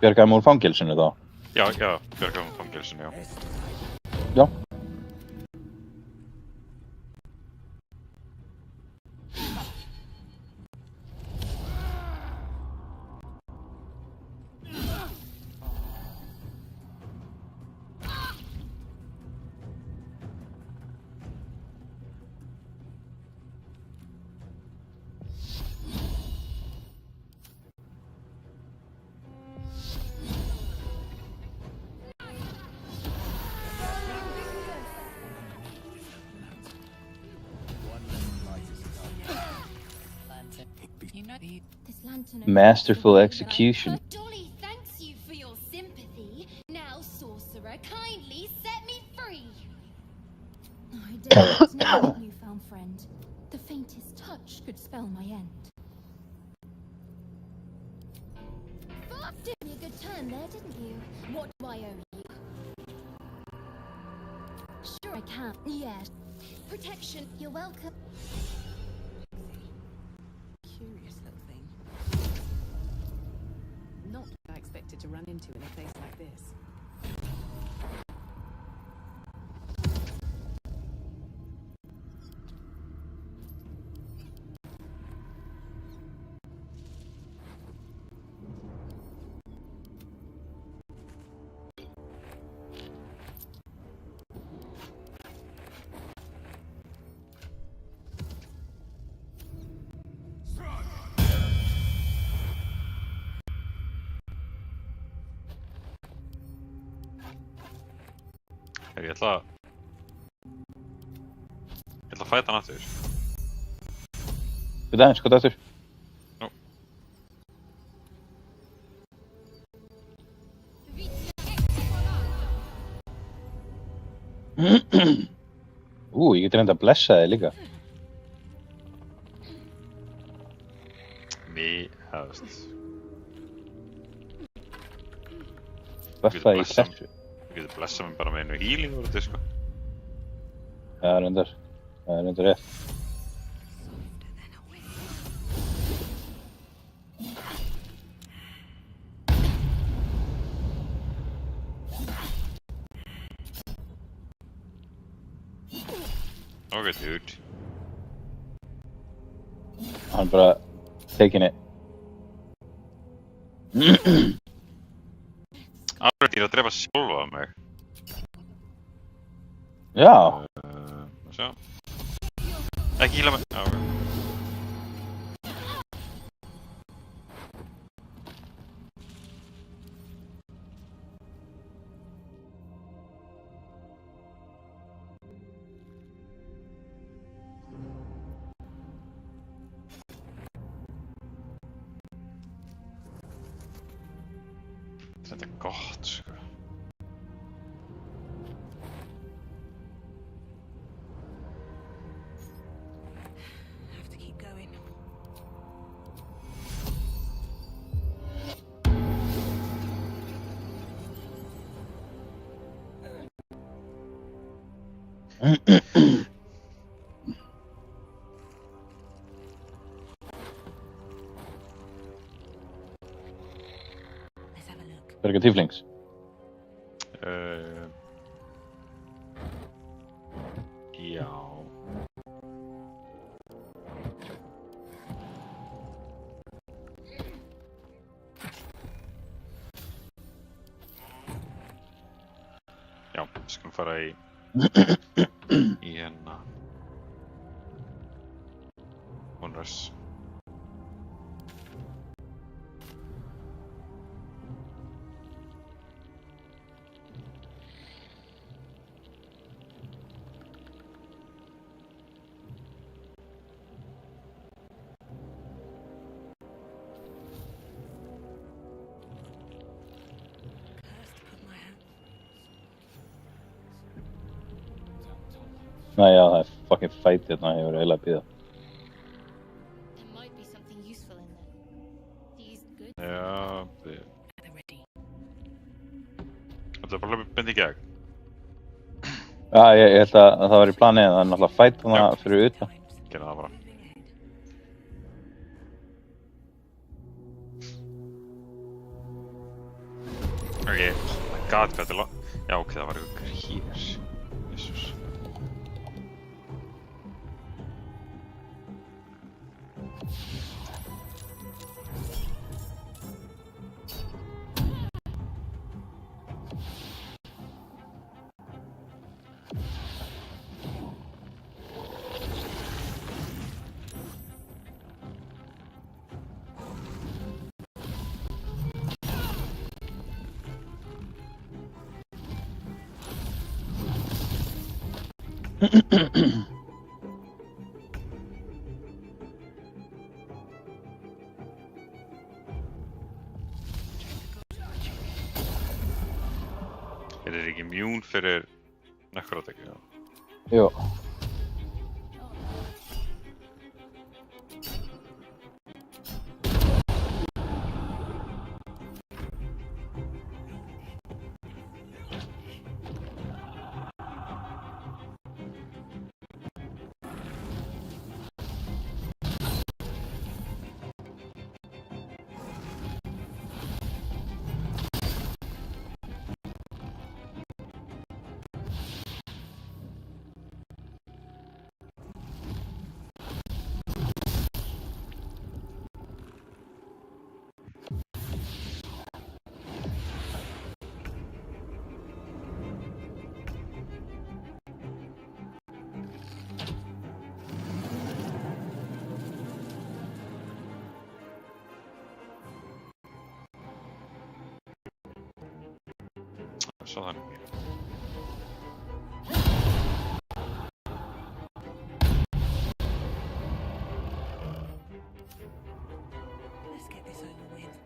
Bjargaðum úr fangelsinu þá? Já, bjargaðum úr fangelsinu, já. Já. be. This lantern. Masterful execution. Dolly thanks you for your sympathy. Now, sorcerer, kindly set me free. I dare not know, newfound friend. The faintest touch could spell my end. Did me a good turn there, didn't you? What do I owe you? Sure I can. Yes. Protection. You're welcome. Curious little thing. Not what I expected to run into in a place like this. Ég ætla að fæta hann aftur. Við aðeins, hvað aftur? Nú. Ég geti reynda að blessa þig líka. Nei, það veist. Buffa í pressu. Þú getur blessað mig bara með einu healing úr þetta, sko. Já, reyndar. Það reyndar rétt. Okay, dude. Hann bara taking it. Alveg ég að drepa sjálfa mig. Já. Sjá. Ekki hýla mig. Já, ok. Þetta er gott, sko. Have to keep going. Berga tieflings. Já. Já, skulum fara í hérna Onrus. Nei, já, það er fucking fight hérna, ég verið eiginlega að bíða. There might be something useful in there. These good. Já, þetta er bara beint í gegn. Já, ég held að það var í planið, það er náttúrulega fight þarna fyrir utan. Gerðu það bara. Ok, oh my god, hvað þetta er Já, ok, það var ykkur hér. Jesus. immune fyrir necrotic, já. Jú. Svo þannig. Let's get this over with.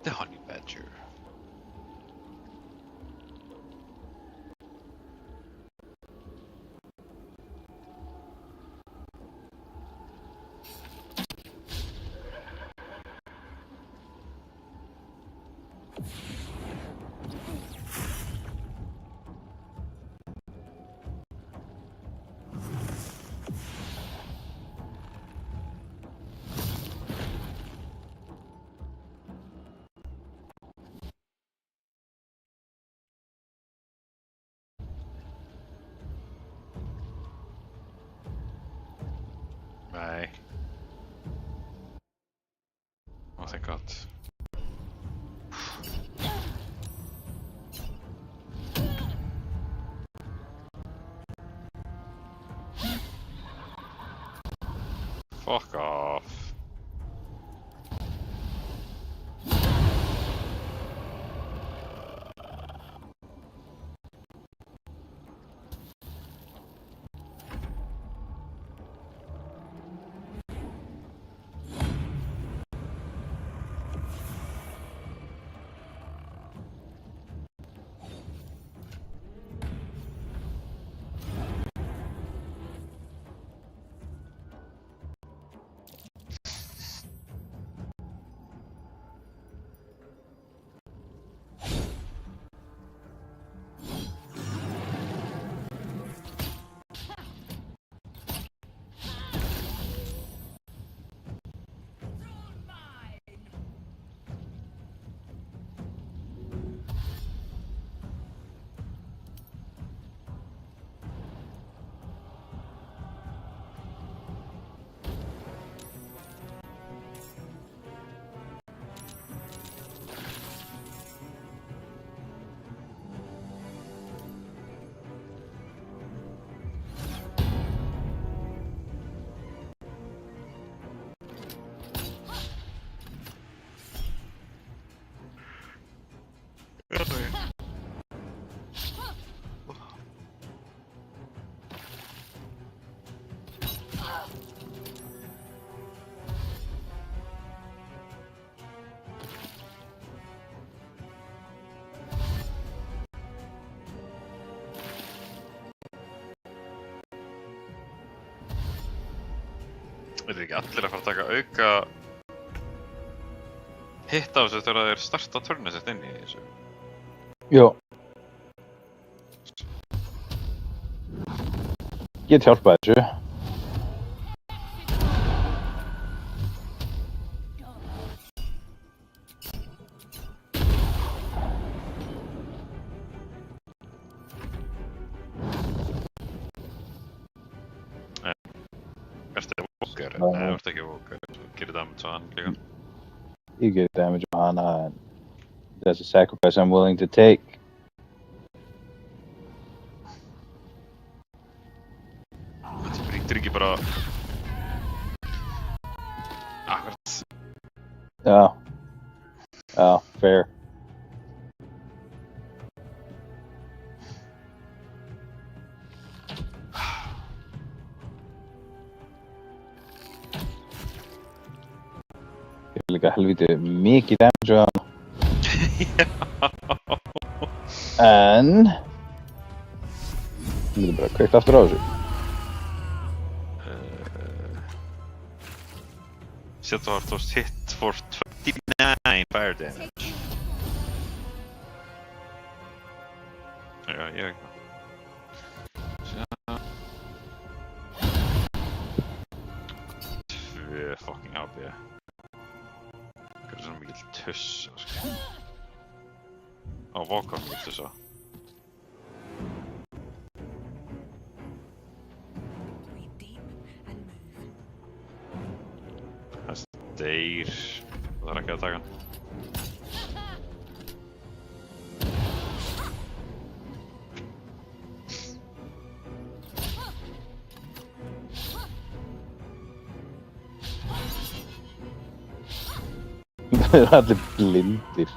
The honey badger. Fuck off. Veitir ekki allir að fara að taka auka hitt á þessu þegar þeir starta törnið sitt inn í þessu? Jó. Get hjálpað þessu. Nei, þú ert ekki Walker. Gerir damage á hann líka. You get damage on and that's a sacrifice I'm willing to take. Þetta brýtur ekki bara... Akkurat. Oh. Oh, fair. Líka helviti mikið damage á hann. En við getum bara kveikt aftur á þessu. Sér þú ert hit for 29 fire damage. Já, ég veit það. Tvö fucking HP. Svona mikill tussa, sko. Á Walker mikill tussa. Það deyr. Það er ekki að taka hann. Þeir eru allir blindir.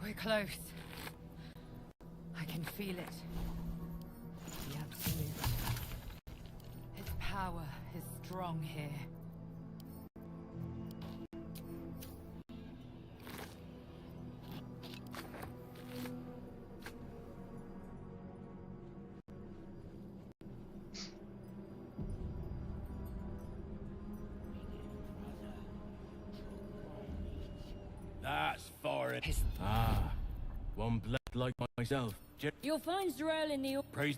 We're close. can feel it. The absolute. Its power is strong here. That's for it. Ah, one blood like myself. You'll find Z'rell in the... Praise.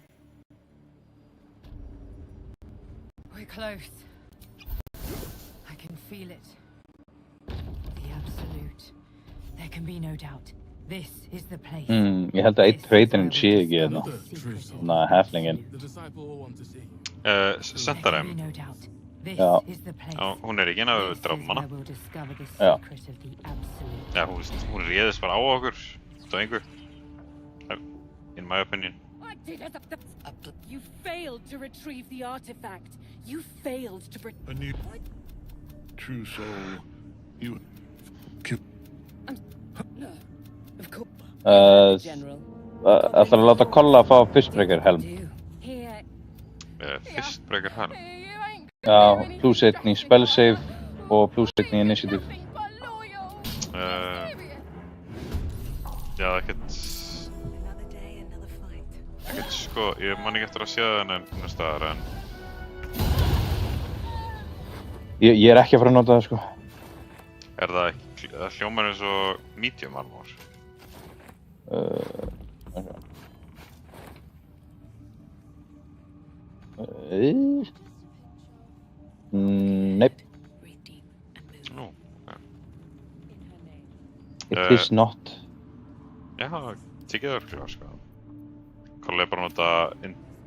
We're close. I can feel it. The absolute. There can be no doubt. This is the place. Ég held að einn tveitirinn sé ekki hérna. Ná, heflingin. Sentarem. Já. Já, hún ekki inn að dráma hana. Já. Já, hún réðist bara á okkur. Stóð einhver. In my opinion. You failed to retrieve the artifact. You failed to A new true soul. You killed. Of course. Ætlar að láta Kolla fá Fistbreaker helm. Fistbreaker helm? Já, plus 1 í spell save og plus 1 í initiative. Já, ekkert sko, ég man ekki eftir að sé það en staðar en Ég ekki að fara að nota það sko. Það hljómar eins og medium armor? Nei. Nú, It is not. Já, tikið örglega sko. Kolla bara að nota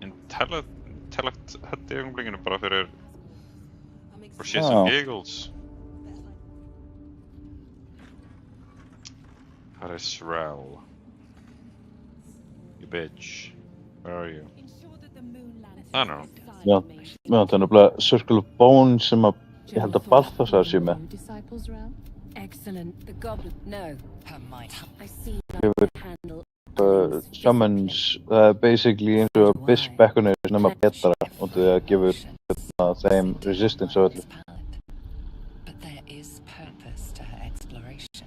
intellect head í augnablikinu bara fyrir for shits and giggles. That is Z'rell. You bitch. Where are you? I don't know. Já, það nefnilega Circle of Bones sem að ég held að Balthasar sé með. Excellent. The goblin. No. Her might. I see Gefur handle. Summons, basically eins og Abyss Beckoner nema betra og það gefur þeim resistance og öllu. But there is purpose to her exploration.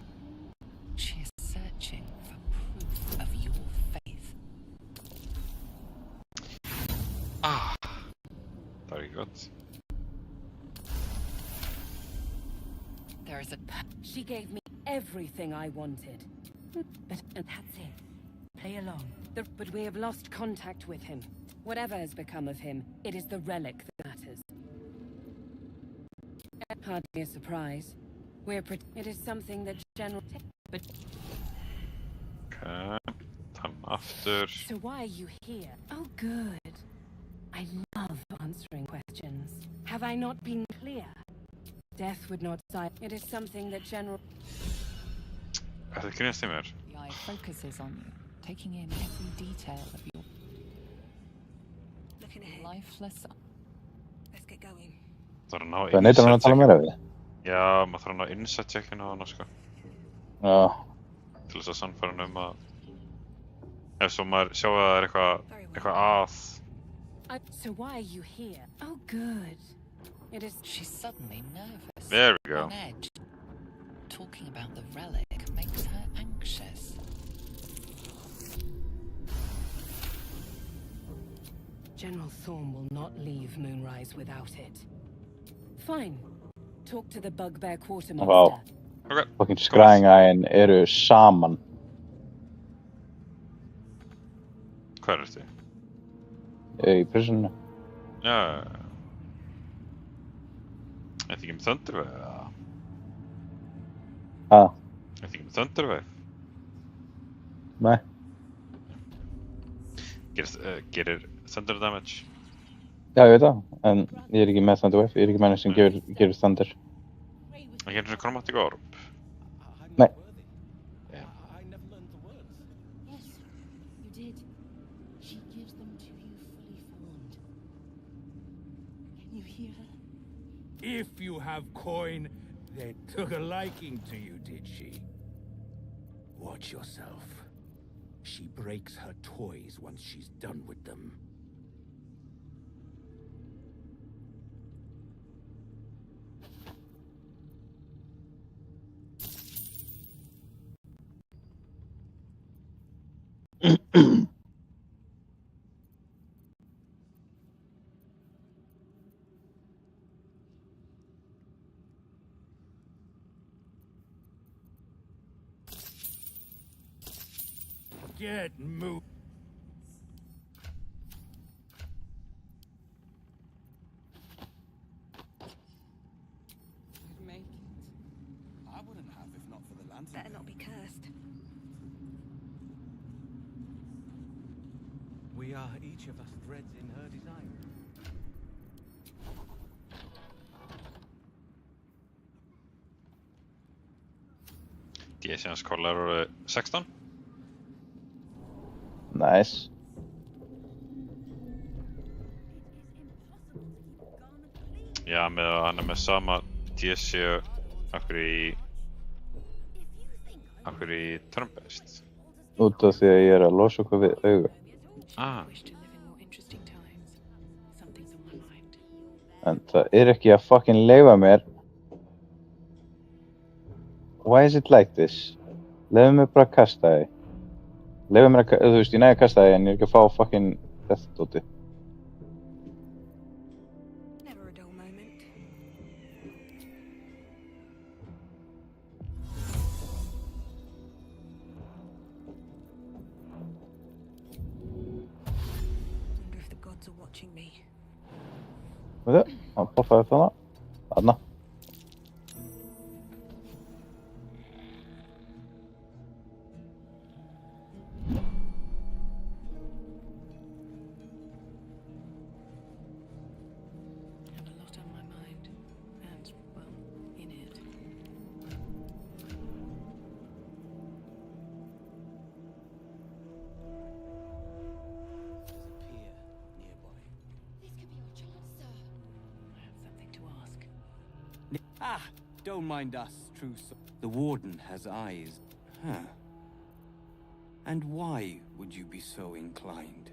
She is searching for proof of your faith. Very good. There is a... She gave me everything I wanted. But that's it. Play along. But we have lost contact with him. Whatever has become of him, it is the relic that matters. Hardly a surprise. It is something that General... But... Okay, after... So why are you here? Oh, good. I love answering questions. Have I not been clear? Death would not die. It is something that General... Það kynast í mér. The eye focuses on you, taking in every detail of your lifeless. Let's get going. Það er að ná Það neitar hann að tala meira við? Já, maður þarf að ná insight checkinu á hana sko. Já. Til þess að sannfæra hann ef svo maður sjá að það er eitthvað að. So why are you here? Oh, good. It is... She's suddenly nervous. There we go. On edge. Talking about the relic makes her anxious. General Thorm will not leave Moonrise without it. Fine. Talk to the Bugbear Quartermaster. Wow. Okay. Fucking skræðingæin eru saman. Hvað er þetta? Í prisonu. Já. Þetta ekki Thunderwave eða? Þetta ekki Thunderwave? Nei. Gerir Thunder damage? Já, ég veit það, en ég er ekki með Thunderwave, ég er ekki með henni sem gerir Thunder. Það gerir svona Chromatic Orb? Nei. Yeah. Yes, you did. She gives them to you fully formed. Can you hear her? If you have coin, they took a liking to you, did she? Watch yourself. She breaks her toys once she's done with them. Get moved. Make it. I wouldn't have if not for the lantern. Better not be cursed. We are each of us threads in her design. DS hans kollar eru 16. Nice. Já, með að hann með sama DS okkur í Turnbest. Út af því að ég að losa okkur við auga. Ah. En það ekki að fucking leyfa mér. Why is it like this? Leyfa mér bara að kasta þig. Leyfa mér að, þú veist, ég næði að kasta þig en ég ekki að fá fucking þetta dóti. Never a dull moment. Wonder if the gods are watching me. Við það? Hann poffaði það. Þarna. Ah, don't mind us, true soul. The Warden has eyes. Huh. And why would you be so inclined?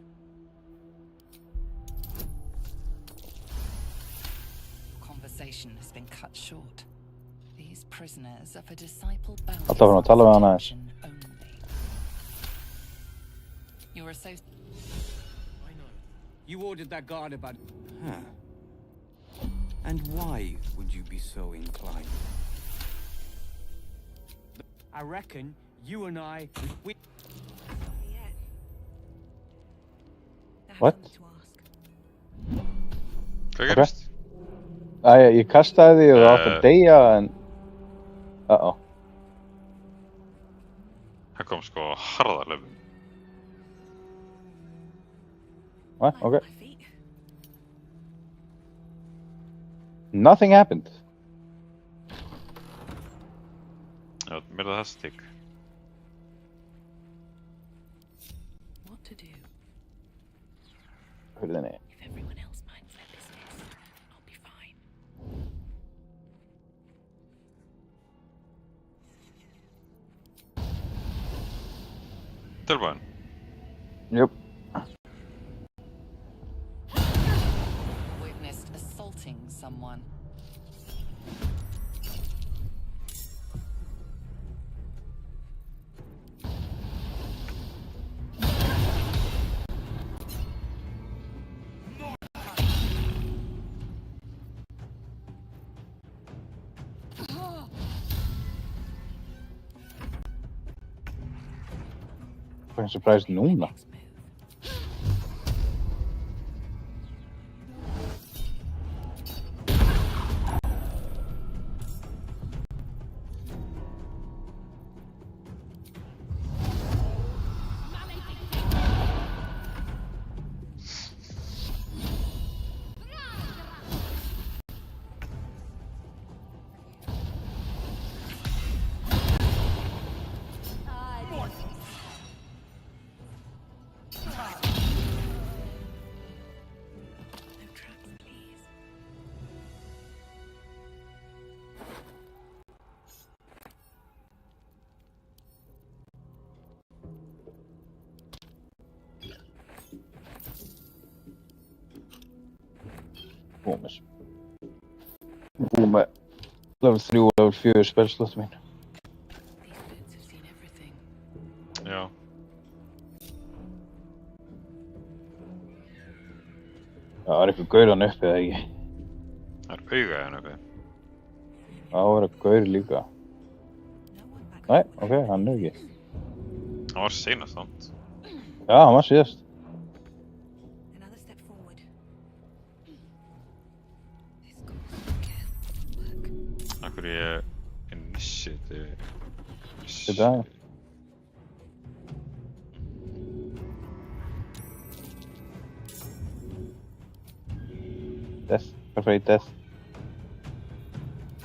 Conversation has been cut short. These prisoners are for disciple bound. Alltaf hann að tala við hann aðeins. You are so. I know. You ordered that guard about. Huh. And why would you be so inclined? I reckon you and I. What? Hvað gerist? Ég kastaði því og það átt að deyja en... Uh-oh. Það kom sko harðarlegu. What? Okay. Nothing happened. Já, mér það stig. What to do? Hurðinni. If everyone else minds their business, I'll be fine. Tilbúin. Yep. Witnessed assaulting someone. I'm surprised núna. Búið með level 3 og level 4 spellslottu mín. Já. Það var eitthvað gaur hann uppi, eða ekki? Það auga hann uppi. Það var eitthvað gaur líka. Nei, ok, hann ekki. Hann var seinast samt. Já, hann var síðast. Another step forward. Akkur ég initiative. Þetta er Death, afraid death.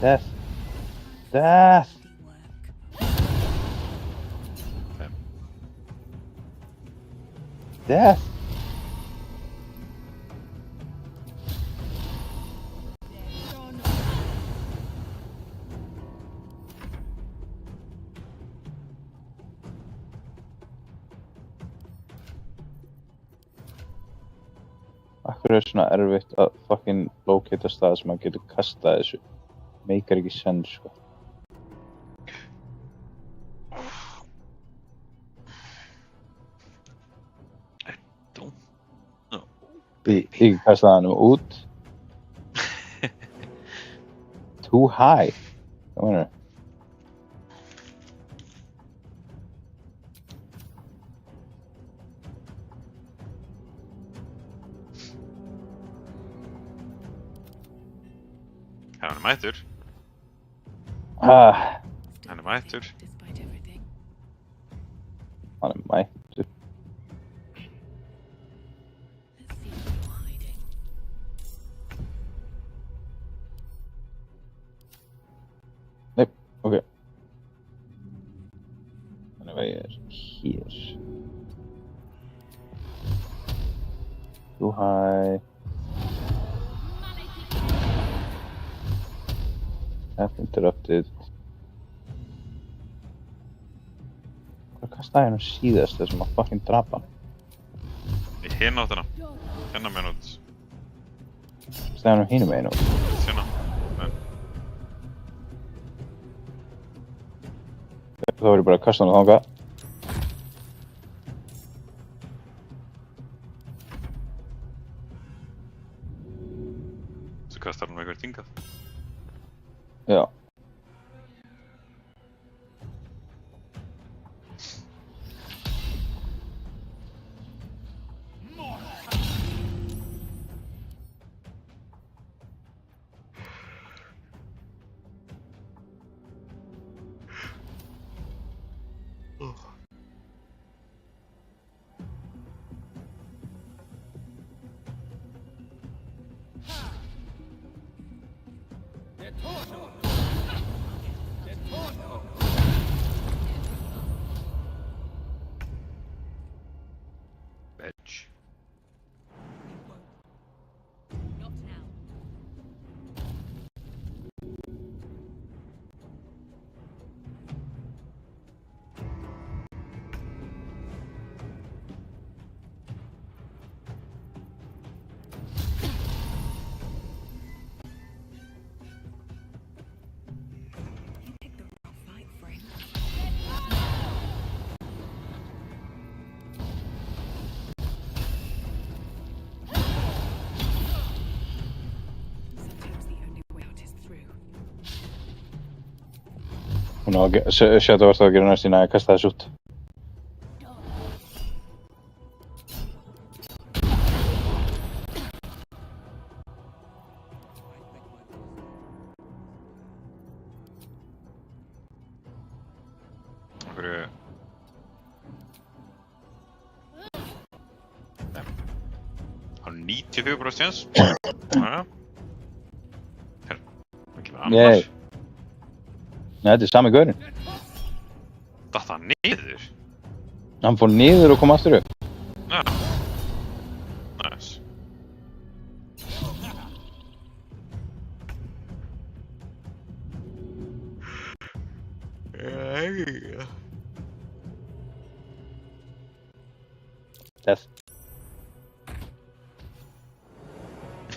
Death. Death! Death! Akkur er svona erfitt að fucking locata stað sem maður getur kastað þessu. Meikar ekki sens, sko. Ég kastaði hann út. Too high. Hvað meinar? Hann er mættur. Hann er mættur. Hann er mættur. Nei, ok. Hann er hér. Too high. Path interrupted. Hvað kastaði hann síðast þessum að fucking drapa hann? Í hinn áttina. Hérna meginn út. Kastaði hann hinum meginn út? Hérna. Þá var ég bara að kasta hann þangað. Svo kastar hann eitthvað hingað. Já. Bitch. Not now. You picked the wrong fight, friend. Hún á að Shadow var það að gera næst í næði að kasta þessu út. Akkur hann 94% chance. Jæja. Herra, það kemur annars. Nei, þetta er sami gaurinn. Datt hann niður? Hann fór niður og kom aftur upp. Já. Nice. Death.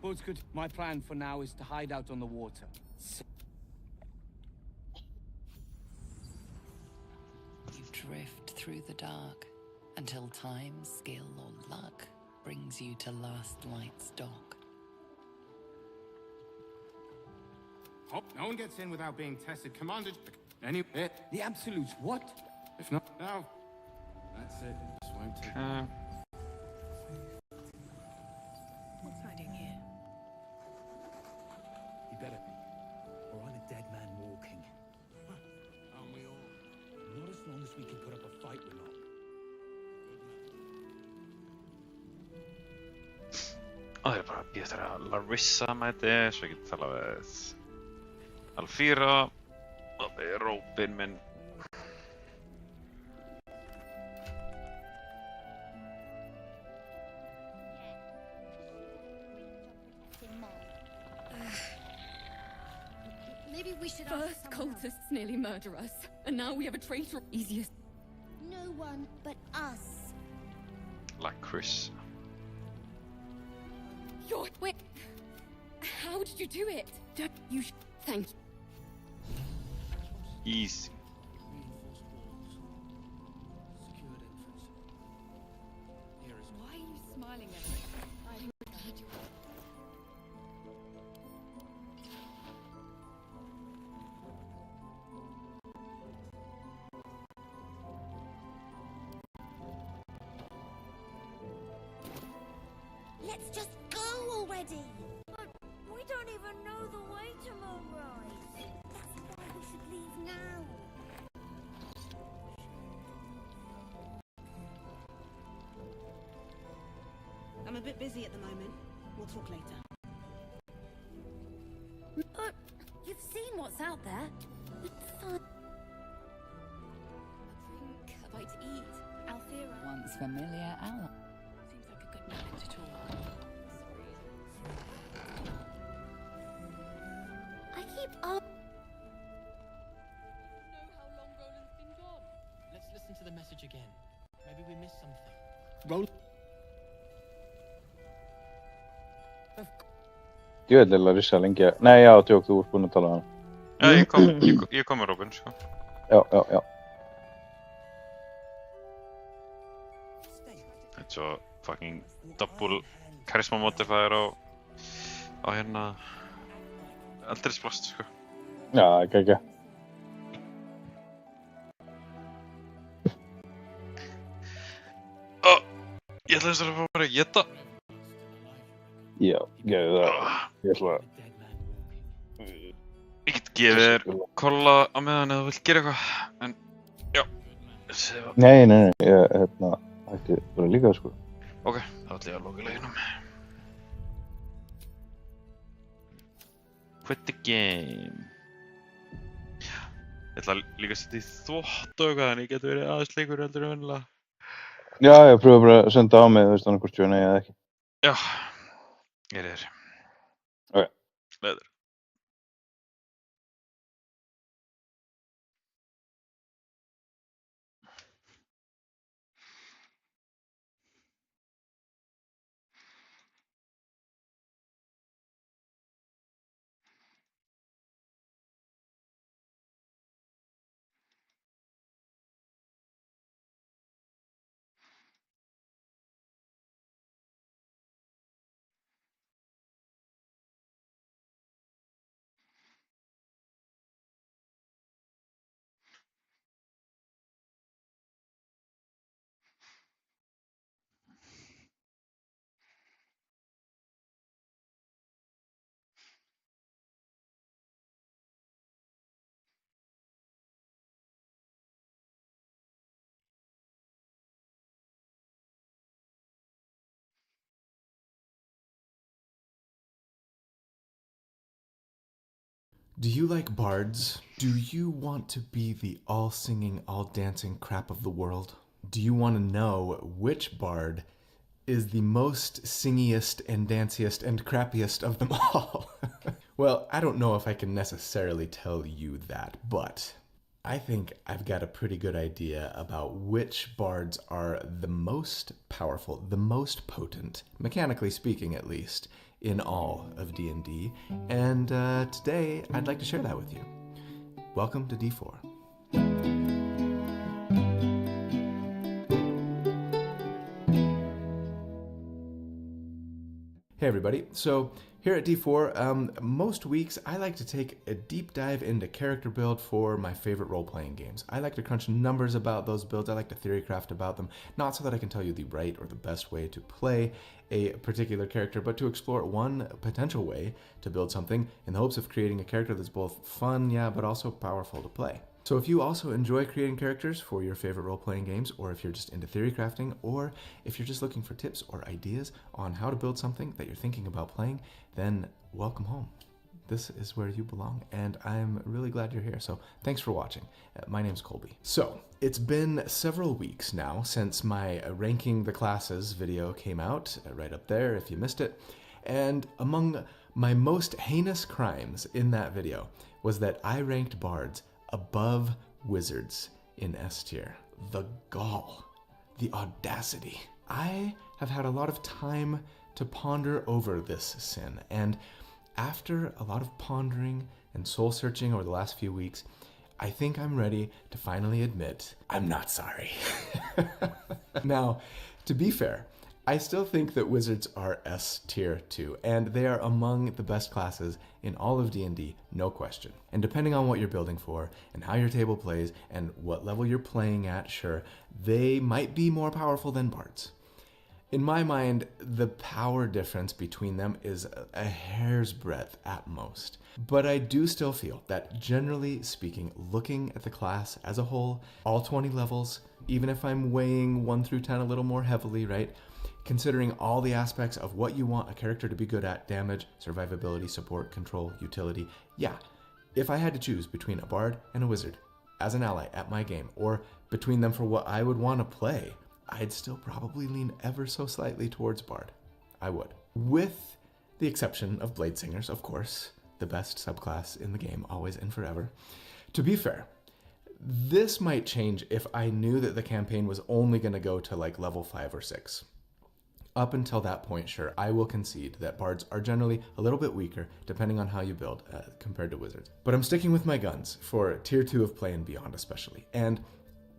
Boats could. My plan for now is to hide out on the water. You drift through the dark until time, skill, or luck brings you to Last Light's dock. Oh, no one gets in without being tested. Commander... The Absolutes, what? If not, now... That's it. Just won't take... What's hiding here? You better... Or I'm a dead man walking. Aren't we all? Not as long as we can put up a fight, we're not. Og það bara býð eftir að Larissa mæti, svo ég geti talað við Alfira og við Róbin minn. Maybe we should First cultists nearly murder us, and now we have a traitor. Easiest. No one but us. Like Chris. Wait. How did you do it? Thank you. Easy. Why are you smiling at me? I'm glad you Let's just go already. But we don't even know the way to Moonrise. That's why we should leave now. I'm a bit busy at the moment. We'll talk later. You've seen what's out there. It's fun. A drink, a bite to eat. Alfira. Once familiar ally. Seems like a good moment to talk. I keep up. Let's listen to the message again. Maybe we missed something. Roll. Jag vet Larissa länkar. Nej, jag tror också ord på att tala om. Ja, ég kom með Robin, sko. Já. Þetta er svo fucking double charisma modifier á hérna eldrisblast, sko. Já, ekki. Ég ætla þess að fá mér að geta. Já, gerðu það. Ég ætla að... Ég get gefið þér kolla á meðan ef þú vilt gera eitthvað, en já. Nei, ég ætti bara líka, sko. Ok, þá ætla ég að loka leginum. Quit the game. Ég ætla líka að setja í þvott og eitthvað, en ég get verið aðeins leikur heldur en vennilega. Já, ég pröfa bara að senda á mig, þú veist hann hvort ég nei eða ekki. Já, ég er þér. Ok. Leður. Do you like bards? Do you want to be the all-singing, all-dancing crap of the world? Do you want to know which bard is the most singiest and danciest and crappiest of them all? Well, I don't know if I can necessarily tell you that, but I think I've got a pretty good idea about which bards are the most powerful, the most potent, mechanically speaking at least, in all of D&D, and today I'd like to share that with you. Welcome to D4. Hey everybody, so here at D4, most weeks I like to take a deep dive into character build for my favorite role-playing games. I like to crunch numbers about those builds, I like to theorycraft about them, not so that I can tell you the right or the best way to play a particular character, but to explore one potential way to build something in the hopes of creating a character that's both fun, yeah, but also powerful to play. So if you also enjoy creating characters for your favorite role-playing games, or if you're just into theory crafting, or if you're just looking for tips or ideas on how to build something that you're thinking about playing, then welcome home. This is where you belong, and I'm really glad you're here, so thanks for watching. My name's Colby. So, it's been several weeks now since my Ranking the Classes video came out, right up there if you missed it, and among my most heinous crimes in that video was that I ranked bards above wizards in S tier. The gall, the audacity. I have had a lot of time to ponder over this sin, and after a lot of pondering and soul searching over the last few weeks, I think I'm ready to finally admit I'm not sorry. Now, to be fair, I still think that wizards are S tier too, and they are among the best classes in all of D&D, no question. And depending on what you're building for, and how your table plays, and what level you're playing at, sure, they might be more powerful than bards. In my mind, the power difference between them is a hair's breadth at most. But I do still feel that, generally speaking, looking at the class as a whole, all 20 levels, even if I'm weighing 1 through 10 a little more heavily, right? Considering all the aspects of what you want a character to be good at, damage, survivability, support, control, utility, yeah, if I had to choose between a bard and a wizard as an ally at my game, or between them for what I would want to play, I'd still probably lean ever so slightly towards bard. I would. With the exception of blade singers, of course, the best subclass in the game, always and forever. To be fair, this might change if I knew that the campaign was only going to go to like level 5 or 6. Up until that point, sure, I will concede that bards are generally a little bit weaker, depending on how you build, compared to wizards. But I'm sticking with my guns for tier 2 of Play and Beyond especially. And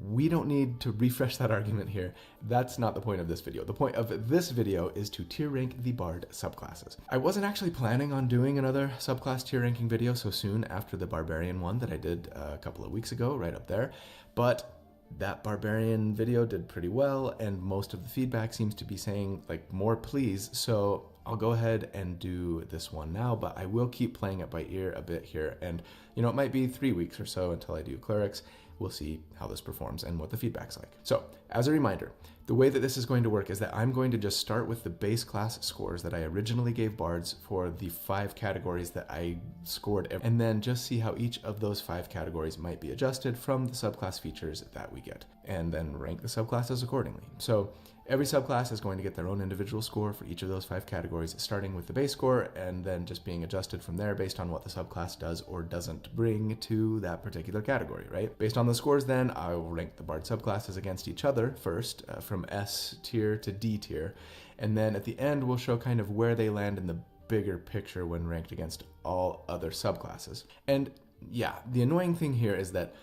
we don't need to refresh that argument here. That's not the point of this video. The point of this video is to tier rank the bard subclasses. I wasn't actually planning on doing another subclass tier ranking video so soon after the barbarian one that I did a couple of weeks ago, right up there, but that barbarian video did pretty well, and most of the feedback seems to be saying, like, more please, so I'll go ahead and do this one now, but I will keep playing it by ear a bit here, and, you know, it might be 3 weeks or so until I do clerics. We'll see how this performs and what the feedback's like. So, as a reminder, the way that this is going to work is that I'm going to just start with the base class scores that I originally gave bards for the 5 categories that I scored, and then just see how each of those 5 categories might be adjusted from the subclass features that we get, and then rank the subclasses accordingly. So, every subclass is going to get their own individual score for each of those 5 categories, starting with the base score and then just being adjusted from there based on what the subclass does or doesn't bring to that particular category, right? Based on the scores then, I will rank the bard subclasses against each other first, from S tier to D tier, and then at the end we'll show kind of where they land in the bigger picture when ranked against all other subclasses. And yeah, the annoying thing here is that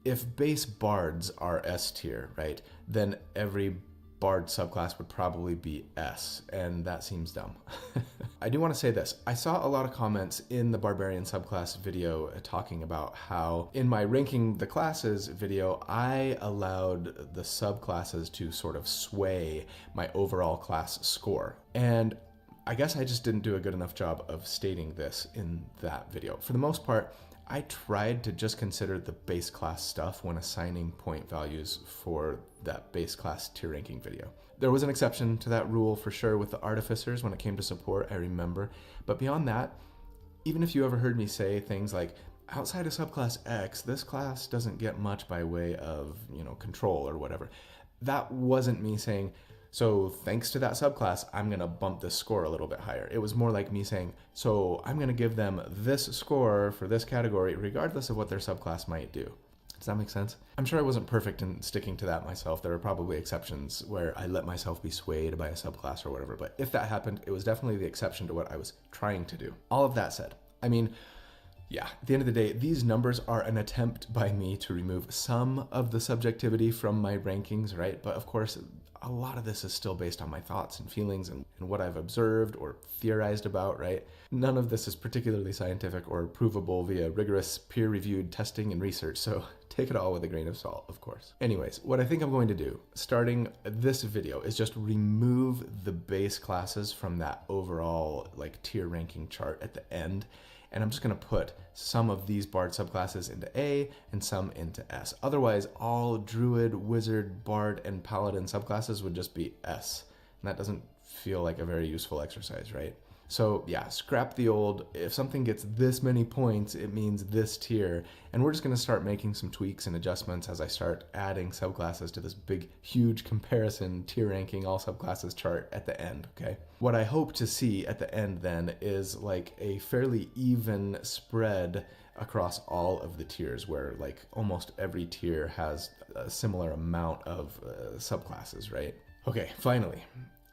if base bards are S tier, right, then every bard subclass would probably be S, and that seems dumb. I do want to say this. I saw a lot of comments in the barbarian subclass video talking about how in my ranking the classes video, I allowed the subclasses to sort of sway my overall class score. And I guess I just didn't do a good enough job of stating this in that video. For the most part, I tried to just consider the base class stuff when assigning point values for that base class tier ranking video. There was an exception to that rule for sure with the artificers when it came to support, I remember. But beyond that, even if you ever heard me say things like, outside of subclass X, this class doesn't get much by way of, you know, control or whatever. That wasn't me saying, so thanks to that subclass, I'm going to bump this score a little bit higher. It was more like me saying, so I'm going to give them this score for this category regardless of what their subclass might do. Does that make sense? I'm sure I wasn't perfect in sticking to that myself. There are probably exceptions where I let myself be swayed by a subclass or whatever, but if that happened, it was definitely the exception to what I was trying to do. All of that said, I mean, yeah, at the end of the day, these numbers are an attempt by me to remove some of the subjectivity from my rankings, right? But of course, a lot of this is still based on my thoughts and feelings and what I've observed or theorized about, right? None of this is particularly scientific or provable via rigorous peer-reviewed testing and research, so take it all with a grain of salt, of course. Anyways, what I think I'm going to do, starting this video, is just remove the base classes from that overall like tier ranking chart at the end. And I'm just gonna put some of these bard subclasses into A and some into S. Otherwise, all druid, wizard, bard, and paladin subclasses would just be S. And that doesn't feel like a very useful exercise, right? So yeah, scrap the old, if something gets this many points, it means this tier. And we're just gonna start making some tweaks and adjustments as I start adding subclasses to this big, huge comparison tier ranking all subclasses chart at the end, okay? What I hope to see at the end then is like a fairly even spread across all of the tiers where like almost every tier has a similar amount of subclasses, right? Okay, finally.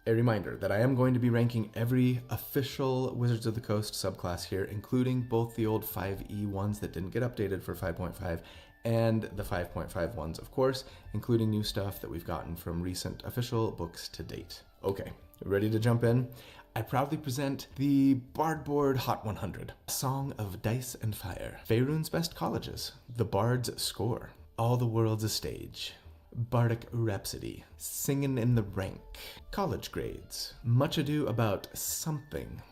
A reminder that I am going to be ranking every official Wizards of the Coast subclass here, including both the old 5e ones that didn't get updated for 5.5 and the 5.5 ones, of course, including new stuff that we've gotten from recent official books to date. Okay, ready to jump in? I proudly present the Bard Board Hot 100, Song of Dice and Fire, Faerun's Best Colleges, The Bard's Score, All the World's a Stage, Bardic Rhapsody, Singin' in the Rank, College Grades, Much Ado About Something.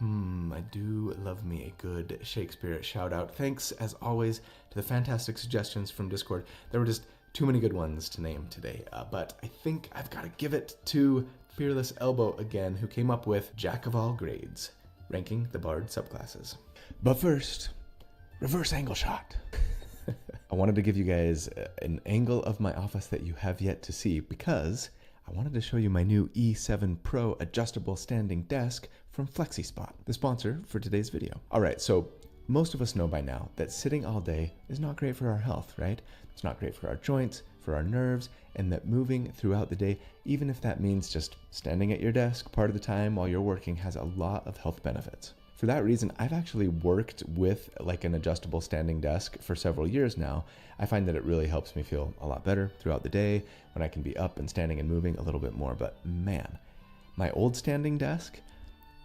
I do love me a good Shakespeare shout out. Thanks, as always, to the fantastic suggestions from Discord. There were just too many good ones to name today, but I think I've got to give it to Fearless Elbow again, who came up with Jack of All Grades, ranking the Bard subclasses. But first, reverse angle shot. I wanted to give you guys an angle of my office that you have yet to see because I wanted to show you my new E7 Pro adjustable standing desk from FlexiSpot, the sponsor for today's video. All right, so most of us know by now that sitting all day is not great for our health, right? It's not great for our joints, for our nerves, and that moving throughout the day, even if that means just standing at your desk part of the time while you're working, has a lot of health benefits. For that reason, I've actually worked with like an adjustable standing desk for several years now. I find that it really helps me feel a lot better throughout the day when I can be up and standing and moving a little bit more. But man, my old standing desk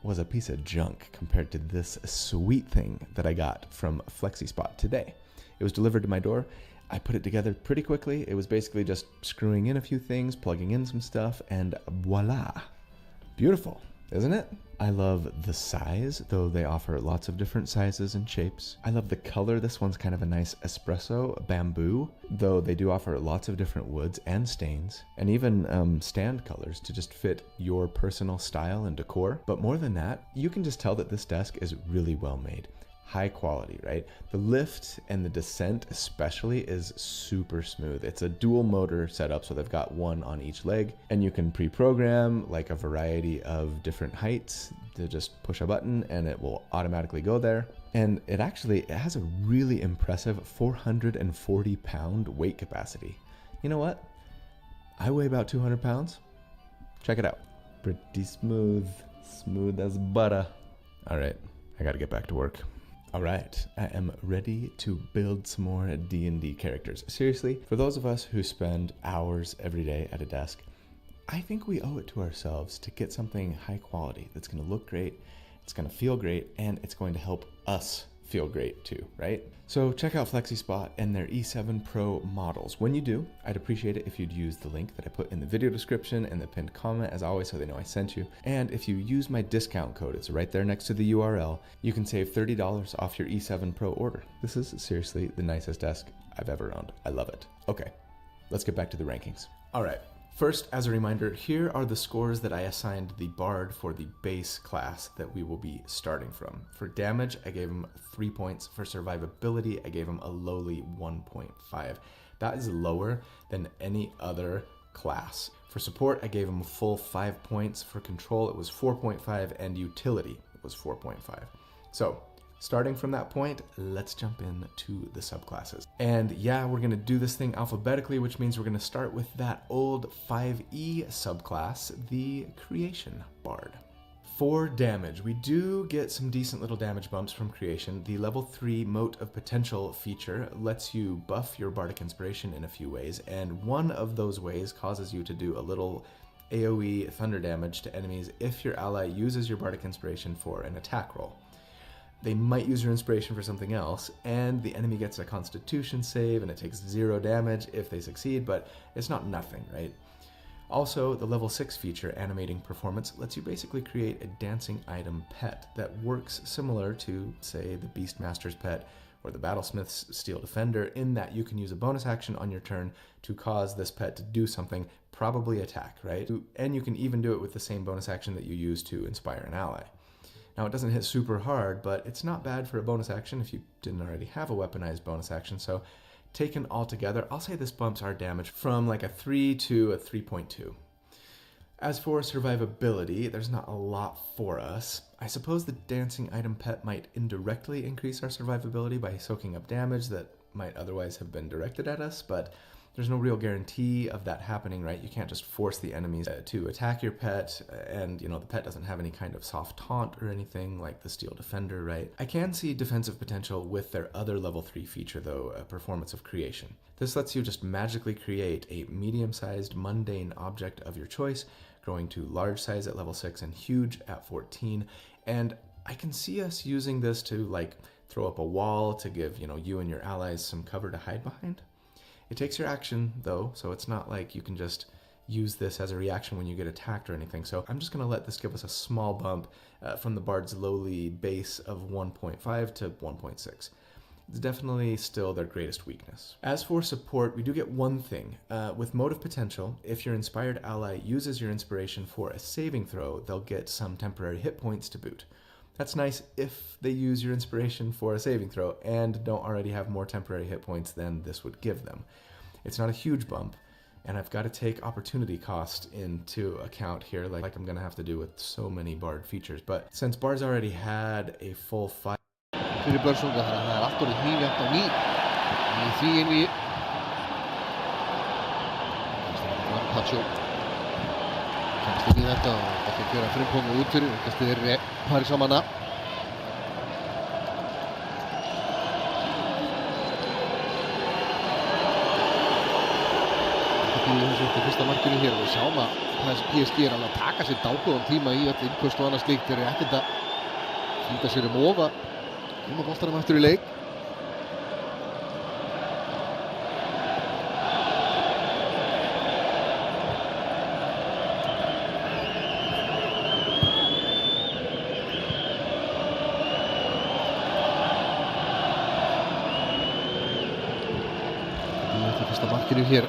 was a piece of junk compared to this sweet thing that I got from FlexiSpot today. It was delivered to my door. I put it together pretty quickly. It was basically just screwing in a few things, plugging in some stuff, and voila. Beautiful, isn't it? I love the size, though they offer lots of different sizes and shapes. I love the color. This one's kind of a nice espresso bamboo, though they do offer lots of different woods and stains, and even stand colors to just fit your personal style and decor. But more than that, you can just tell that this desk is really well made. High quality, right? The lift and the descent especially is super smooth. It's a dual motor setup, so they've got one on each leg, and you can pre-program like a variety of different heights to just push a button and it will automatically go there. And it has a really impressive 440 pound weight capacity. You know what? I weigh about 200 pounds. Check it out. Pretty smooth as butter. All right, I gotta get back to work. All right, I am ready to build some more D&D characters. Seriously, for those of us who spend hours every day at a desk, I think we owe it to ourselves to get something high quality that's gonna look great, it's gonna feel great, and it's going to help us feel great too, right? So check out FlexiSpot and their E7 Pro models. When you do, I'd appreciate it if you'd use the link that I put in the video description and the pinned comment, as always, so they know I sent you. And if you use my discount code, it's right there next to the URL, you can save $30 off your E7 Pro order. This is seriously the nicest desk I've ever owned. I love it. Okay, let's get back to the rankings. All right. First, as a reminder, here are the scores that I assigned the Bard for the base class that we will be starting from. For damage, I gave him 3 points. For survivability, I gave him a lowly 1.5. That is lower than any other class. For support, I gave him a full 5 points. For control, it was 4.5, and utility was 4.5. So, Starting from that point, let's jump into the subclasses. And yeah, we're gonna do this thing alphabetically, which means we're gonna start with that old 5E subclass, the Creation Bard. For damage, we do get some decent little damage bumps from Creation. The level 3 Mote of Potential feature lets you buff your Bardic Inspiration in a few ways, and one of those ways causes you to do a little AoE thunder damage to enemies if your ally uses your Bardic Inspiration for an attack roll. They might use your inspiration for something else, and the enemy gets a Constitution save, and it takes 0 damage if they succeed, but it's not nothing, right? Also, the level 6 feature, Animating Performance, lets you basically create a dancing item pet that works similar to, say, the Beastmaster's pet or the Battlesmith's Steel Defender, in that you can use a bonus action on your turn to cause this pet to do something, probably attack, right? And you can even do it with the same bonus action that you use to inspire an ally. Now, it doesn't hit super hard, but it's not bad for a bonus action if you didn't already have a weaponized bonus action, so taken all together, I'll say this bumps our damage from like a 3 to a 3.2. As for survivability, there's not a lot for us. I suppose the dancing item pet might indirectly increase our survivability by soaking up damage that might otherwise have been directed at us, but there's no real guarantee of that happening, right? You can't just force the enemies to attack your pet, and the pet doesn't have any kind of soft taunt or anything like the Steel Defender, right? I can see defensive potential with their other level 3 feature though, Performance of Creation. This lets you just magically create a medium-sized mundane object of your choice, growing to large size at level 6 and huge at 14, and I can see us using this to like throw up a wall to give, you and your allies some cover to hide behind. It takes your action, though, so it's not like you can just use this as a reaction when you get attacked or anything. So I'm just going to let this give us a small bump from the Bard's lowly base of 1.5 to 1.6. It's definitely still their greatest weakness. As for support, we do get one thing. With Mote of Potential, if your inspired ally uses your inspiration for a saving throw, they'll get some temporary hit points to boot. That's nice if they use your inspiration for a saving throw and don't already have more temporary hit points than this would give them. It's not a huge bump, and I've got to take opportunity cost into account here, like I'm going to have to do with so many Bard features. But since Bard's already had a full 5... Fyrir Börsunga, þannig að það allt orðið hnífjant á ný í því einví. Pacho kemst inn í þetta og þetta gera Frimpong út fyrir, kannski þeir pari saman að. Þetta fyrsta markinu hér og við sjáum að PSG alveg að taka sér dágóðan tíma í öll innköst og annað slíkt. Þeir ekkert að flýta sér ofa, koma boltanum aftur í leik. Þetta fyrsta markinu hér.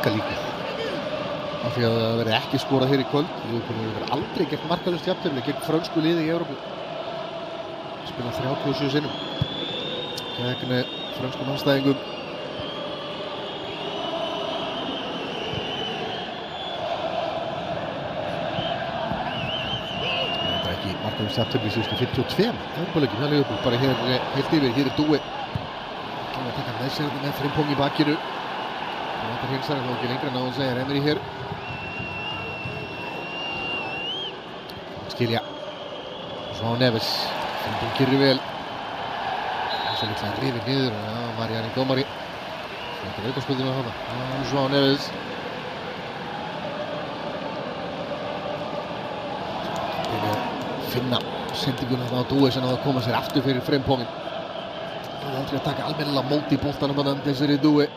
Líka af því að það verði ekki skorað hér í kvöld. Liverpool hefur aldrei gegn markalaust jafntefli gegn frönsku liði í Evrópu. Spila 37 sinnum gegn frönskum andstæðingum. Það ekki markalaust jafntefli í síðustu 52 Evrópuleikjum hjá Liverpool, bara hér heilt yfir. Hér Dúi kemur að taka með sér með Frimpong í bakinu. Þetta hinsar þó ekki lengra en á segir Emery hér. Skilja. João Neves. Frimpong kyrri vel. Svo líklega rifir niður. Mariani dómari. Þetta er aukaspöldinu að hafa. João Neves. Finna sendinguna á Dúi sem á að koma sér aftur fyrir Frimpongin. Það er aldrei að taka almennilega mót í boltanum að Desiree Dúi.